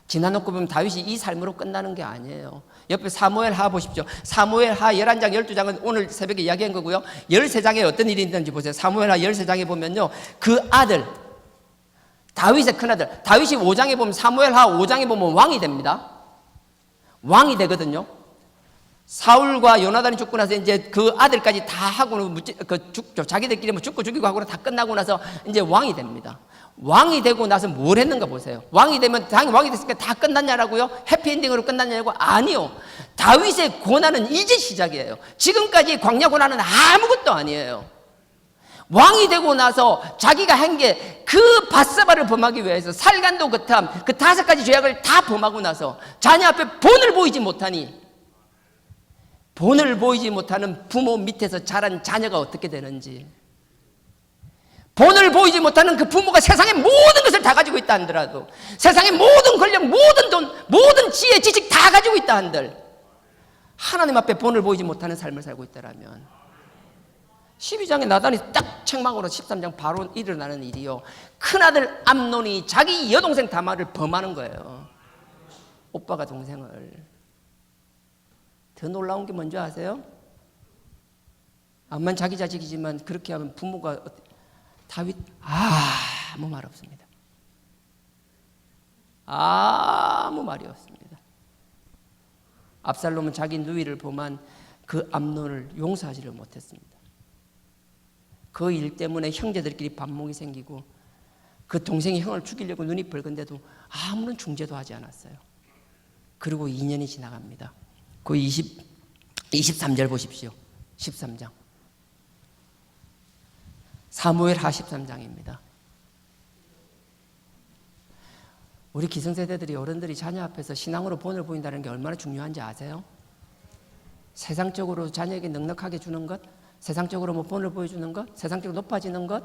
Speaker 1: 지나놓고 보면 다윗이 이 삶으로 끝나는 게 아니에요. 옆에 사무엘 하 보십시오. 사무엘 하 11장, 12장은 오늘 새벽에 이야기한 거고요. 13장에 어떤 일이 있는지 보세요. 사무엘 하 13장에 보면요, 그 아들, 다윗의 큰아들, 다윗이 5장에 보면, 사무엘 하 5장에 보면 왕이 됩니다. 왕이 되거든요. 사울과 요나단이 죽고 나서 이제 그 아들까지 다 하고는 죽죠. 자기들끼리 뭐 죽고 죽이고 하고는 다 끝나고 나서 이제 왕이 됩니다. 왕이 되고 나서 뭘 했는가 보세요. 왕이 되면 당연히 왕이 됐으니까 다 끝났냐라고요? 해피엔딩으로 끝났냐고? 아니요. 다윗의 고난은 이제 시작이에요. 지금까지 광야 고난은 아무것도 아니에요. 왕이 되고 나서 자기가 한 게 그 밧세바를 범하기 위해서 살간도 거탐 그 5가지 죄악을 다 범하고 나서 자녀 앞에 본을 보이지 못하니, 본을 보이지 못하는 부모 밑에서 자란 자녀가 어떻게 되는지, 본을 보이지 못하는 그 부모가 세상의 모든 것을 다 가지고 있다 한들라도, 세상의 모든 권력, 모든 돈, 모든 지혜, 지식 다 가지고 있다 한들 하나님 앞에 본을 보이지 못하는 삶을 살고 있다라면, 12장에 나단이 딱 책망으로 13장 바로 일어나는 일이요, 큰아들 암논이 자기 여동생 다말을 범하는 거예요. 오빠가 동생을. 더 놀라운 게 뭔지 아세요? 암만 자기 자식이지만 그렇게 하면 부모가, 다윗 아무 말 없습니다. 아무 말이 없습니다. 압살롬은 자기 누이를 범한 그 암논을 용서하지를 못했습니다. 그 일 때문에 형제들끼리 반목이 생기고 그 동생이 형을 죽이려고 눈이 붉은데도 아무런 중재도 하지 않았어요. 그리고 2년이 지나갑니다. 그 23절 보십시오. 13장. 사무엘 하 13장입니다. 우리 기성세대들이, 어른들이 자녀 앞에서 신앙으로 본을 보인다는 게 얼마나 중요한지 아세요? 세상적으로 자녀에게 넉넉하게 주는 것, 세상적으로 뭐 본을 보여주는 것, 세상적으로 높아지는 것.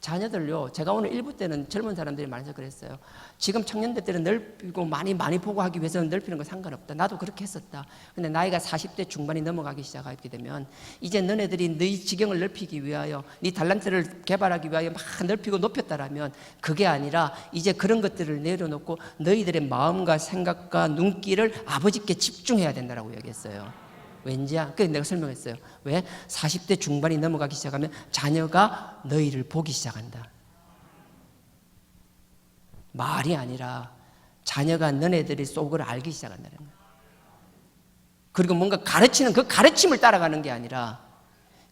Speaker 1: 자녀들요, 제가 오늘 일부 때는 젊은 사람들이 많아서 그랬어요. 지금 청년대 때는 넓히고 많이 보고 하기 위해서는 넓히는 거 상관없다. 나도 그렇게 했었다. 근데 나이가 40대 중반이 넘어가기 시작하게 되면 이제 너네들이 너희 지경을 넓히기 위하여, 네 달란트를 개발하기 위하여 막 넓히고 높였다라면 그게 아니라 이제 그런 것들을 내려놓고 너희들의 마음과 생각과 눈길을 아버지께 집중해야 된다라고 얘기했어요. 왠지야? 그래서 내가 설명했어요. 왜? 40대 중반이 넘어가기 시작하면 자녀가 너희를 보기 시작한다. 말이 아니라 자녀가 너네들의 속을 알기 시작한다는 거예요. 그리고 뭔가 가르치는 그 가르침을 따라가는 게 아니라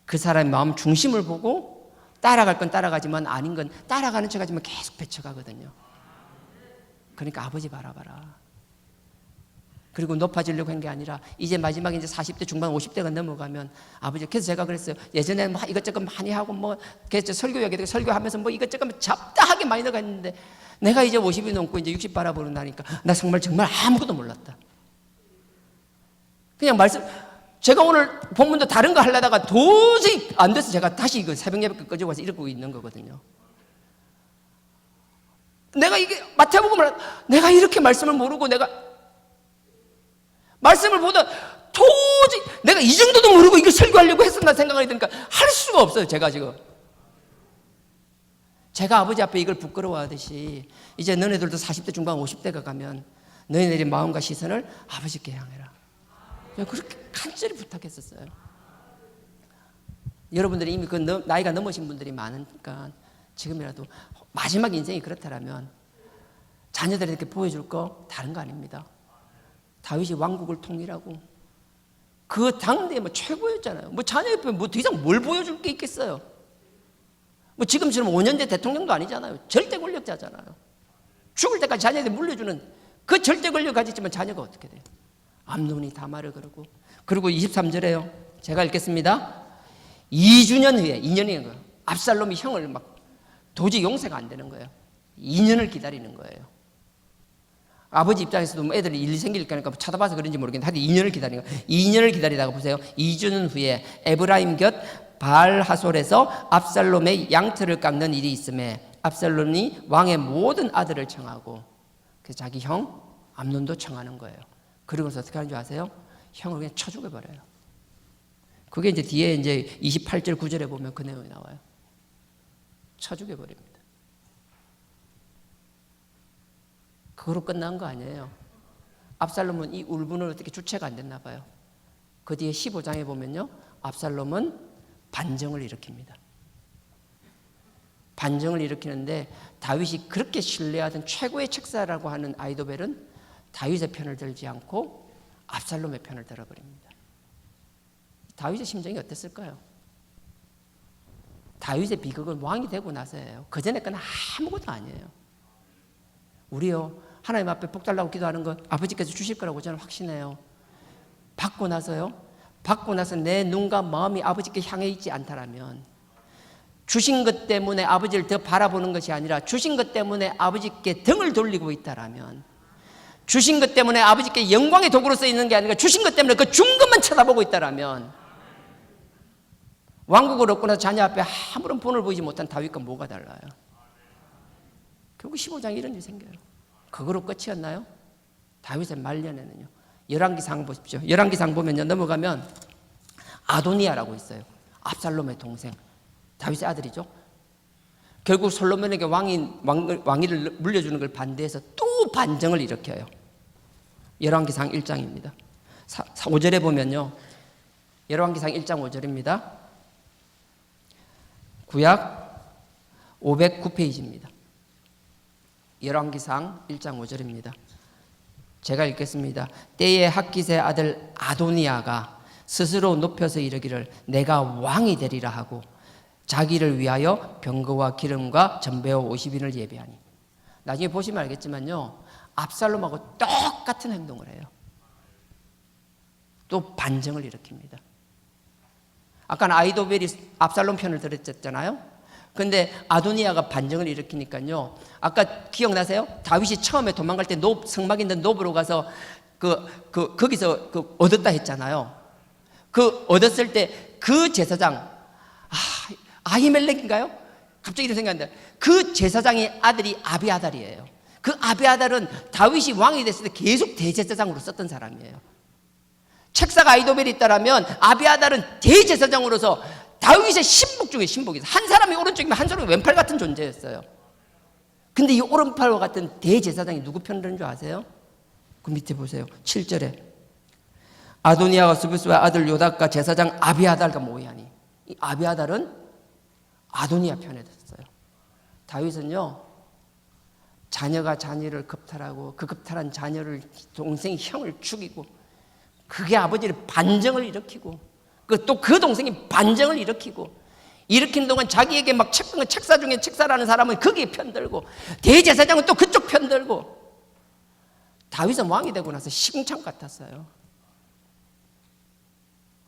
Speaker 1: 그 사람의 마음 중심을 보고 따라갈 건 따라가지만 아닌 건 따라가는 척 하지만 계속 배쳐가거든요. 그러니까 아버지 바라봐라. 그리고 높아지려고 한 게 아니라 이제 마지막에 이제 40대 중반 50대가 넘어가면 아버지, 그래서 제가 그랬어요. 예전에는 뭐 이것저것 많이 하고 뭐 그래서 설교하게 설교하면서 뭐 이것저것 잡다하게 많이 나갔는데 내가 이제 50이 넘고 이제 60 바라보는다니까 나 정말 아무것도 몰랐다. 그냥 말씀, 제가 오늘 본문도 다른 거 하려다가 도저히 안 돼서 제가 다시 이거 새벽 예배 끄집어 와서 읽고 있는 거거든요. 내가 이게 마태복음을 내가 이렇게 말씀을 모르고 내가 말씀을 보다 도저히 내가 이 정도도 모르고 이걸 설교하려고 했었나 생각이 드니까 할 수가 없어요. 제가 지금 제가 아버지 앞에 이걸 부끄러워하듯이 이제 너네들도 40대 중반 50대가 가면 너희들의 마음과 시선을 아버지께 향해라. 그렇게 간절히 부탁했었어요. 여러분들이 이미 그 나이가 넘으신 분들이 많으니까 지금이라도 마지막 인생이 그렇다면 자녀들에게 보여줄 거 다른 거 아닙니다. 다윗이 왕국을 통일하고 그 당대에 뭐 최고였잖아요. 뭐 자녀 옆에 뭐 더 이상 뭘 보여줄 게 있겠어요. 뭐 지금처럼 5년제 대통령도 아니잖아요. 절대 권력자잖아요. 죽을 때까지 자녀에게 물려주는 그 절대 권력을 가졌지만 자녀가 어떻게 돼요? 암논이 다말을 걸고 그리고 23절에요. 제가 읽겠습니다. 2주년 후에 2년인 거예요. 압살롬이 형을 막 도저히 용서가 안 되는 거예요. 2년을 기다리는 거예요. 아버지 입장에서도 뭐 애들이 일 생길 거니까 쳐다봐서 그런지 모르겠는데 하여튼 2년을 기다리는 거예요. 2년을 기다리다가 보세요. 2주년 후에 에브라임 곁 바알하솔에서 압살롬의 양털을 깎는 일이 있음에 압살롬이 왕의 모든 아들을 청하고 그래서 자기 형 암논도 청하는 거예요. 그러고서 어떻게 하는 줄 아세요? 형을 그냥 쳐 죽여버려요. 그게 이제 뒤에 이제 28절 9절에 보면 그 내용이 나와요. 쳐 죽여버립니다. 그거로 끝난 거 아니에요. 압살롬은 이 울분을 어떻게 주체가 안 됐나 봐요. 그 뒤에 15장에 보면요. 압살롬은 반정을 일으킵니다. 반정을 일으키는데 다윗이 그렇게 신뢰하던 최고의 책사라고 하는 아히도벨은 다윗의 편을 들지 않고 압살롬의 편을 들어버립니다. 다윗의 심정이 어땠을까요? 다윗의 비극은 왕이 되고 나서예요. 그 전에 건 아무것도 아니에요. 우리요 하나님 앞에 복 달라고 기도하는 것 아버지께서 주실 거라고 저는 확신해요. 받고 나서요. 받고 나서 내 눈과 마음이 아버지께 향해 있지 않다라면 주신 것 때문에 아버지를 더 바라보는 것이 아니라 주신 것 때문에 아버지께 등을 돌리고 있다라면 주신 것 때문에 아버지께 영광의 도구로서 있는 게 아니라 주신 것 때문에 그 준 것만 쳐다보고 있다라면 왕국을 얻고 나서 자녀 앞에 아무런 본을 보이지 못한 다윗과 뭐가 달라요? 결국 15장에 이런 일이 생겨요. 그거로 끝이었나요? 다윗의 말년에는요. 열왕기상 보십시오. 열왕기상 보면요. 넘어가면 아도니아라고 있어요. 압살롬의 동생. 다윗의 아들이죠. 결국 솔로몬에게 왕위를 물려주는 걸 반대해서 또 반정을 일으켜요. 열왕기상 1장입니다. 5절에 보면요. 열왕기상 1장 5절입니다. 구약 509페이지입니다. 열왕기상 1장 5절입니다. 제가 읽겠습니다. 때에 학깃의 아들 아도니아가 스스로 높여서 이르기를 내가 왕이 되리라 하고 자기를 위하여 병거와 기름과 전배와 50인을 예비하니. 나중에 보시면 알겠지만요. 압살롬하고 똑같은 행동을 해요. 또 반정을 일으킵니다. 아까는 아히도벨이 압살롬 편을 들었잖아요. 근데 아도니아가 반정을 일으키니까요. 아까 기억나세요? 다윗이 처음에 도망갈 때 성막 있는 노브로 가서 거기서 얻었다 했잖아요. 그 얻었을 때 그 제사장 아히멜렉인가요? 갑자기 이런 생각이 나는데 그 제사장의 아들이 아비아달이에요. 그 아비아달은 다윗이 왕이 됐을 때 계속 대제사장으로 썼던 사람이에요. 책사가 아히도벨이 있다라면 아비아달은 대제사장으로서 다윗의 신복 중에 신복이었어요. 한 사람이 오른쪽이면 한 사람이 왼팔 같은 존재였어요. 근데 이 오른팔과 같은 대제사장이 누구 편을 드는 줄 아세요? 그 밑에 보세요. 7절에 아도니아가 수비스와 아들 요닥과 제사장 아비아달과 모이하니 이 아비아달은 아도니아 편에 섰어요. 다윗은요 자녀가 자녀를 겁탈하고 그 겁탈한 자녀를 동생이 형을 죽이고 그게 아버지를 반정을 일으키고 또 그 동생이 반정을 일으킨 동안 자기에게 막 책사 중에 책사라는 사람은 거기에 편들고 대제사장은 또 그쪽 편들고 다윗은 왕이 되고 나서 시궁창 같았어요.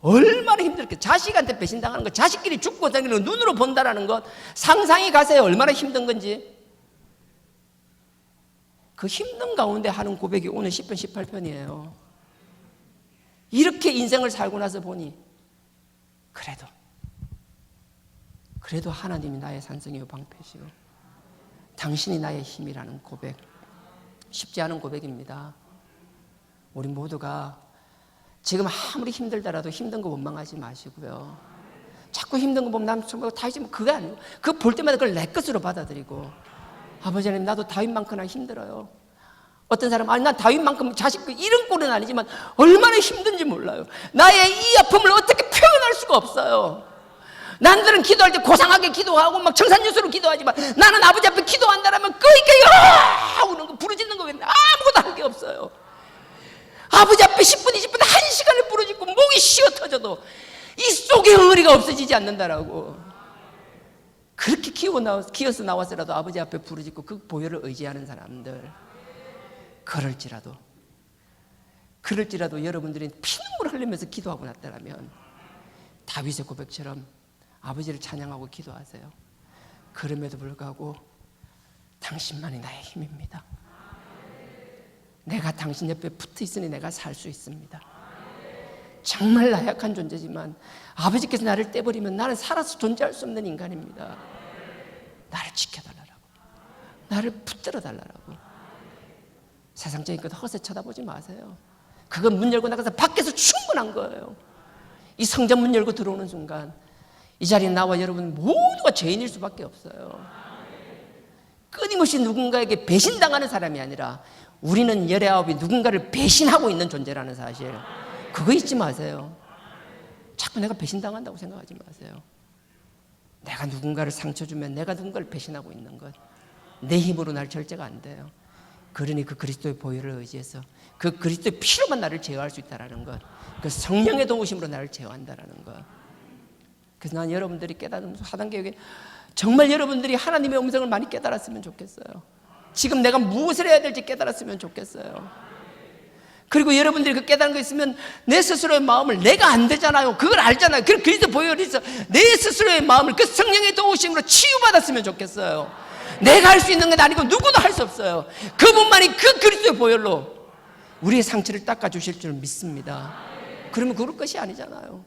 Speaker 1: 얼마나 힘들게 자식한테 배신당하는 것, 자식끼리 죽고 다니는 눈으로 본다라는 것 상상이 가세요. 얼마나 힘든 건지. 그 힘든 가운데 하는 고백이 오늘 10편 18편이에요. 이렇게 인생을 살고 나서 보니 그래도 하나님이 나의 산성이요 방패시요 당신이 나의 힘이라는 고백, 쉽지 않은 고백입니다. 우리 모두가 지금 아무리 힘들더라도 힘든 거 원망하지 마시고요. 자꾸 힘든 거 보면 남 다윗이 그거 아니고 그거 볼 때마다 그걸 내 것으로 받아들이고, 아버지 하나님 나도 다윗만큼이나 힘들어요. 어떤 사람은 아니 난 다윗만큼 자식 이런 꼴은 아니지만 얼마나 힘든지 몰라요. 나의 이 아픔을 어떻게 표현할 수가 없어요. 남들은 기도할 때 고상하게 기도하고 막 청산유수로 기도하지만 나는 아버지 앞에 기도한다라면 끄이끄이 우는 거 부르짖는 거 외에는 아무것도 할 게 없어요. 아버지 앞에 10분 20분 1시간을 부르짖고 목이 쉬어 터져도 이 속에 응어리가 없어지지 않는다라고. 그렇게 키워서 나와서라도 아버지 앞에 부르짖고 그 보혈을 의지하는 사람들, 그럴지라도 여러분들이 피눈물 흘리면서 기도하고 났다라면 다윗의 고백처럼 아버지를 찬양하고 기도하세요. 그럼에도 불구하고 당신만이 나의 힘입니다. 내가 당신 옆에 붙어 있으니 내가 살 수 있습니다. 정말 나약한 존재지만 아버지께서 나를 떼버리면 나는 살아서 존재할 수 없는 인간입니다. 나를 지켜달라고, 나를 붙들어 달라고. 세상적인 것 헛에 쳐다보지 마세요. 그건 문 열고 나가서 밖에서 충분한 거예요. 이 성전 문 열고 들어오는 순간 이 자리에 나와 여러분 모두가 죄인일 수밖에 없어요. 끊임없이 누군가에게 배신당하는 사람이 아니라 우리는 19이 누군가를 배신하고 있는 존재라는 사실, 그거 잊지 마세요. 자꾸 내가 배신당한다고 생각하지 마세요. 내가 누군가를 상처 주면 내가 누군가를 배신하고 있는 것, 내 힘으로 날 절제가 안 돼요. 그러니 그 그리스도의 보혈을 의지해서 그 그리스도의 피로만 나를 제어할 수 있다는 것, 그 성령의 도우심으로 나를 제어한다는 것. 그래서 난 여러분들이 깨닫는 하단계획에 정말 여러분들이 하나님의 음성을 많이 깨달았으면 좋겠어요. 지금 내가 무엇을 해야 될지 깨달았으면 좋겠어요. 그리고 여러분들이 그 깨달은 거 있으면 내 스스로의 마음을, 내가 안 되잖아요, 그걸 알잖아요. 그 그리스도 보혈이 있어 내 스스로의 마음을 그 성령의 도우심으로 치유받았으면 좋겠어요. 내가 할 수 있는 건 아니고 누구도 할 수 없어요. 그분만이 그 그리스도의 보혈로 우리의 상처를 닦아주실 줄 믿습니다. 그러면 그럴 것이 아니잖아요.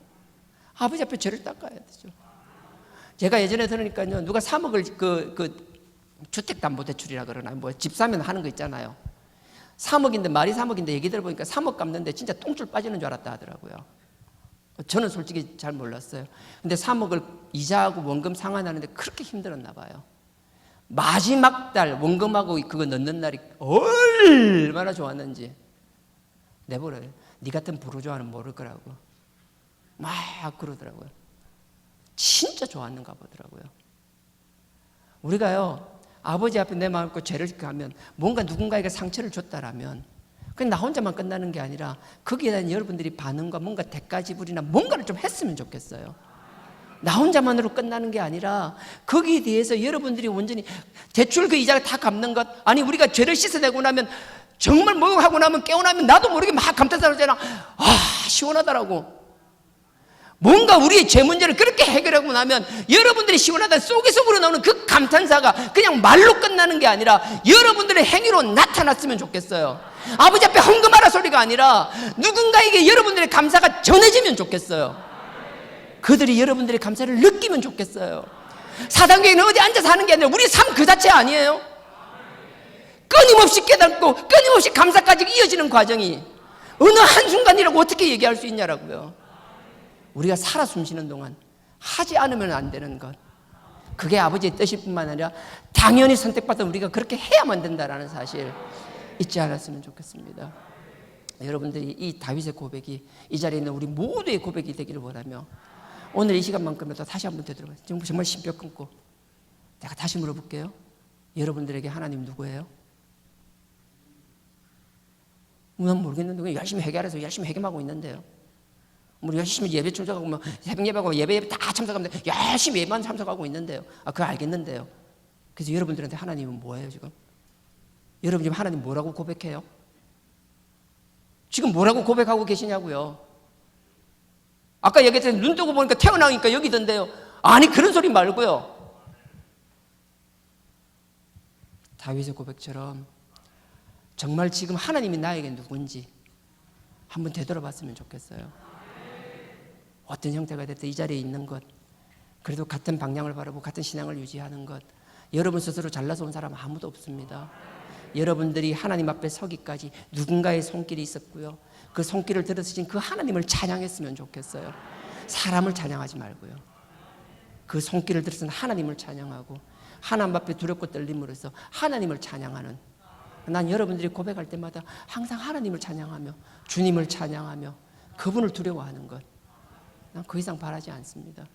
Speaker 1: 아버지 앞에 죄를 닦아야 되죠. 제가 예전에 들으니까요, 누가 3억을 주택담보대출이라 그러나 뭐 집 사면 하는 거 있잖아요. 3억인데 말이 3억인데 얘기 들어보니까 3억 갚는데 진짜 똥줄 빠지는 줄 알았다 하더라고요. 저는 솔직히 잘 몰랐어요. 근데 3억을 이자하고 원금 상환하는데 그렇게 힘들었나 봐요. 마지막 달 원금하고 그거 넣는 날이 얼마나 좋았는지 내버려요. 네 같은 부르주아는 모를 거라고 막 그러더라고요. 진짜 좋았는가 보더라고요. 우리가요, 아버지 앞에 내 마음을 고 죄를 가면 뭔가 누군가에게 상처를 줬다라면 그냥 나 혼자만 끝나는 게 아니라 거기에 대한 여러분들이 반응과 뭔가 대가 지불이나 뭔가를 좀 했으면 좋겠어요. 나 혼자만으로 끝나는 게 아니라 거기에 대해서 여러분들이 온전히 대출 그 이자를 다 갚는 것, 아니 우리가 죄를 씻어내고 나면 정말 목욕하고 나면 깨어나면 나도 모르게 막 감탄사하잖아. 시원하더라고. 뭔가 우리의 죄 문제를 그렇게 해결하고 나면 여러분들이 시원하다 속으로 나오는 그 감탄사가 그냥 말로 끝나는 게 아니라 여러분들의 행위로 나타났으면 좋겠어요. 아버지 앞에 헌금하라 소리가 아니라 누군가에게 여러분들의 감사가 전해지면 좋겠어요. 그들이 여러분들의 감사를 느끼면 좋겠어요. 사단계는 어디 앉아서 하는 게 아니라 우리 삶 그 자체 아니에요? 끊임없이 깨닫고 끊임없이 감사까지 이어지는 과정이 어느 한순간이라고 어떻게 얘기할 수 있냐라고요. 우리가 살아 숨쉬는 동안 하지 않으면 안 되는 것, 그게 아버지의 뜻일 뿐만 아니라 당연히 선택받은 우리가 그렇게 해야만 된다는 사실 잊지 않았으면 좋겠습니다. 여러분들이 이 다윗의 고백이 이 자리에 있는 우리 모두의 고백이 되기를 원하며 오늘 이 시간만큼이라도 다시 한번 되돌아봐요. 정말 심뼈 끊고 내가 다시 물어볼게요. 여러분들에게 하나님 누구예요? 난 모르겠는데 열심히 회개하래서 열심히 회개하고 있는데요. 우리 열심히 예배 참석하고 뭐 새벽 예배하고 예배 다 참석하는데 열심히 예배만 참석하고 있는데요. 그거 알겠는데요. 그래서 여러분들한테 하나님은 뭐예요 지금? 여러분 지금 하나님 뭐라고 고백해요? 지금 뭐라고 고백하고 계시냐고요? 아까 얘기했잖아요. 눈 뜨고 보니까 태어나니까 여기던데요. 아니 그런 소리 말고요. 다윗의 고백처럼 정말 지금 하나님이 나에게 누군지 한번 되돌아봤으면 좋겠어요. 어떤 형태가 됐든 이 자리에 있는 것, 그래도 같은 방향을 바라보고 같은 신앙을 유지하는 것. 여러분 스스로 잘나서 온 사람 아무도 없습니다. 여러분들이 하나님 앞에 서기까지 누군가의 손길이 있었고요, 그 손길을 들으신 그 하나님을 찬양했으면 좋겠어요. 사람을 찬양하지 말고요, 그 손길을 들으신 하나님을 찬양하고 하나님 앞에 두렵고 떨림으로써 하나님을 찬양하는, 난 여러분들이 고백할 때마다 항상 하나님을 찬양하며 주님을 찬양하며 그분을 두려워하는 것, 난 그 이상 바라지 않습니다.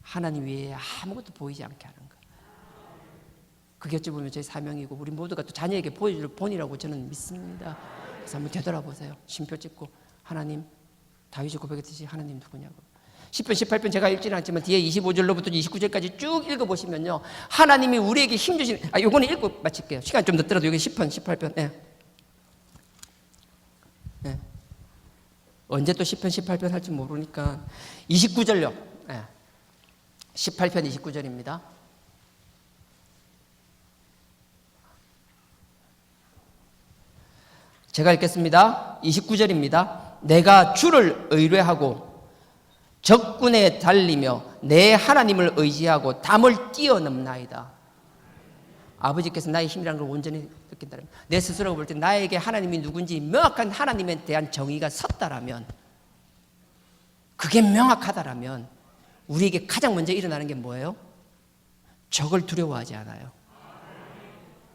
Speaker 1: 하나님 외에 아무것도 보이지 않게 하는 것, 그게 어찌 보면 제 사명이고 우리 모두가 또 자녀에게 보여줄 본이라고 저는 믿습니다. 그래서 한번 되돌아보세요. 쉼표 찍고 하나님, 다윗이 고백했듯이 하나님 누구냐고. 10편 18편 제가 읽지는 않지만 뒤에 25절로부터 29절까지 쭉 읽어보시면요, 하나님이 우리에게 힘주시는, 요거는 읽고 마칠게요. 시간 좀 늦더라도 여기 10편 18편. 언제 또 10편 18편 할지 모르니까 29절요. 18편 29절입니다. 제가 읽겠습니다. 29절입니다. 내가 주를 의뢰하고 적군에 달리며 내 하나님을 의지하고 담을 뛰어넘나이다. 아버지께서 나의 힘이라는 걸 온전히 느낀다면, 내 스스로가 볼 때 나에게 하나님이 누군지 명확한 하나님에 대한 정의가 섰다라면, 그게 명확하다라면 우리에게 가장 먼저 일어나는 게 뭐예요? 적을 두려워하지 않아요.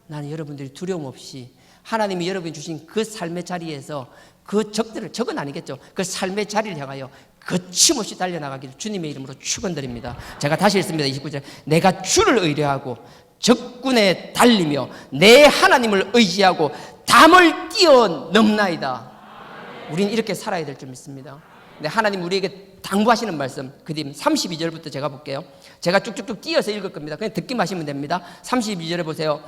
Speaker 1: 나는 여러분들이 두려움 없이 하나님이 여러분이 주신 그 삶의 자리에서 그 적들을, 적은 아니겠죠, 그 삶의 자리를 향하여 거침없이 달려나가기를 주님의 이름으로 축원드립니다. 제가 다시 읽습니다. 29절. 내가 주를 의뢰하고 적군에 달리며 내 하나님을 의지하고 담을 뛰어넘나이다. 우리는 이렇게 살아야 될 줄 믿습니다. 근데 하나님 우리에게 당부하시는 말씀, 그 뒤 32절부터 제가 볼게요. 제가 쭉쭉쭉 띄어서 읽을 겁니다. 그냥 듣기만 하시면 됩니다. 32절에 보세요.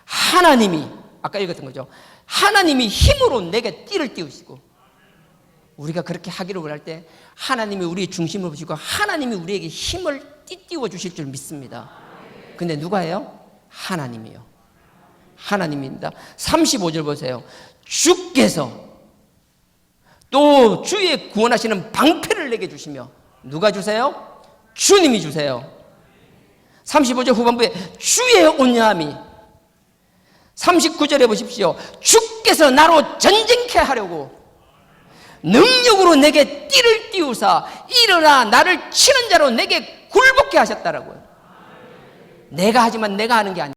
Speaker 1: 하나님이, 아까 읽었던 거죠, 하나님이 힘으로 내게 띠를 띄우시고, 우리가 그렇게 하기를 원할 때 하나님이 우리의 중심을 보시고 하나님이 우리에게 힘을 띄워 주실 줄 믿습니다. 근데 누가 해요? 하나님이요. 하나님입니다. 35절 보세요. 주께서 또 주의 구원하시는 방패를 내게 주시며, 누가 주세요? 주님이 주세요. 35절 후반부에 주의 온유함이, 39절에 보십시오. 주께서 나로 전쟁케 하려고 능력으로 내게 띠를 띄우사 일어나 나를 치는 자로 내게 굴복케 하셨다라고요. 내가 하지만 내가 하는 게 아니에요.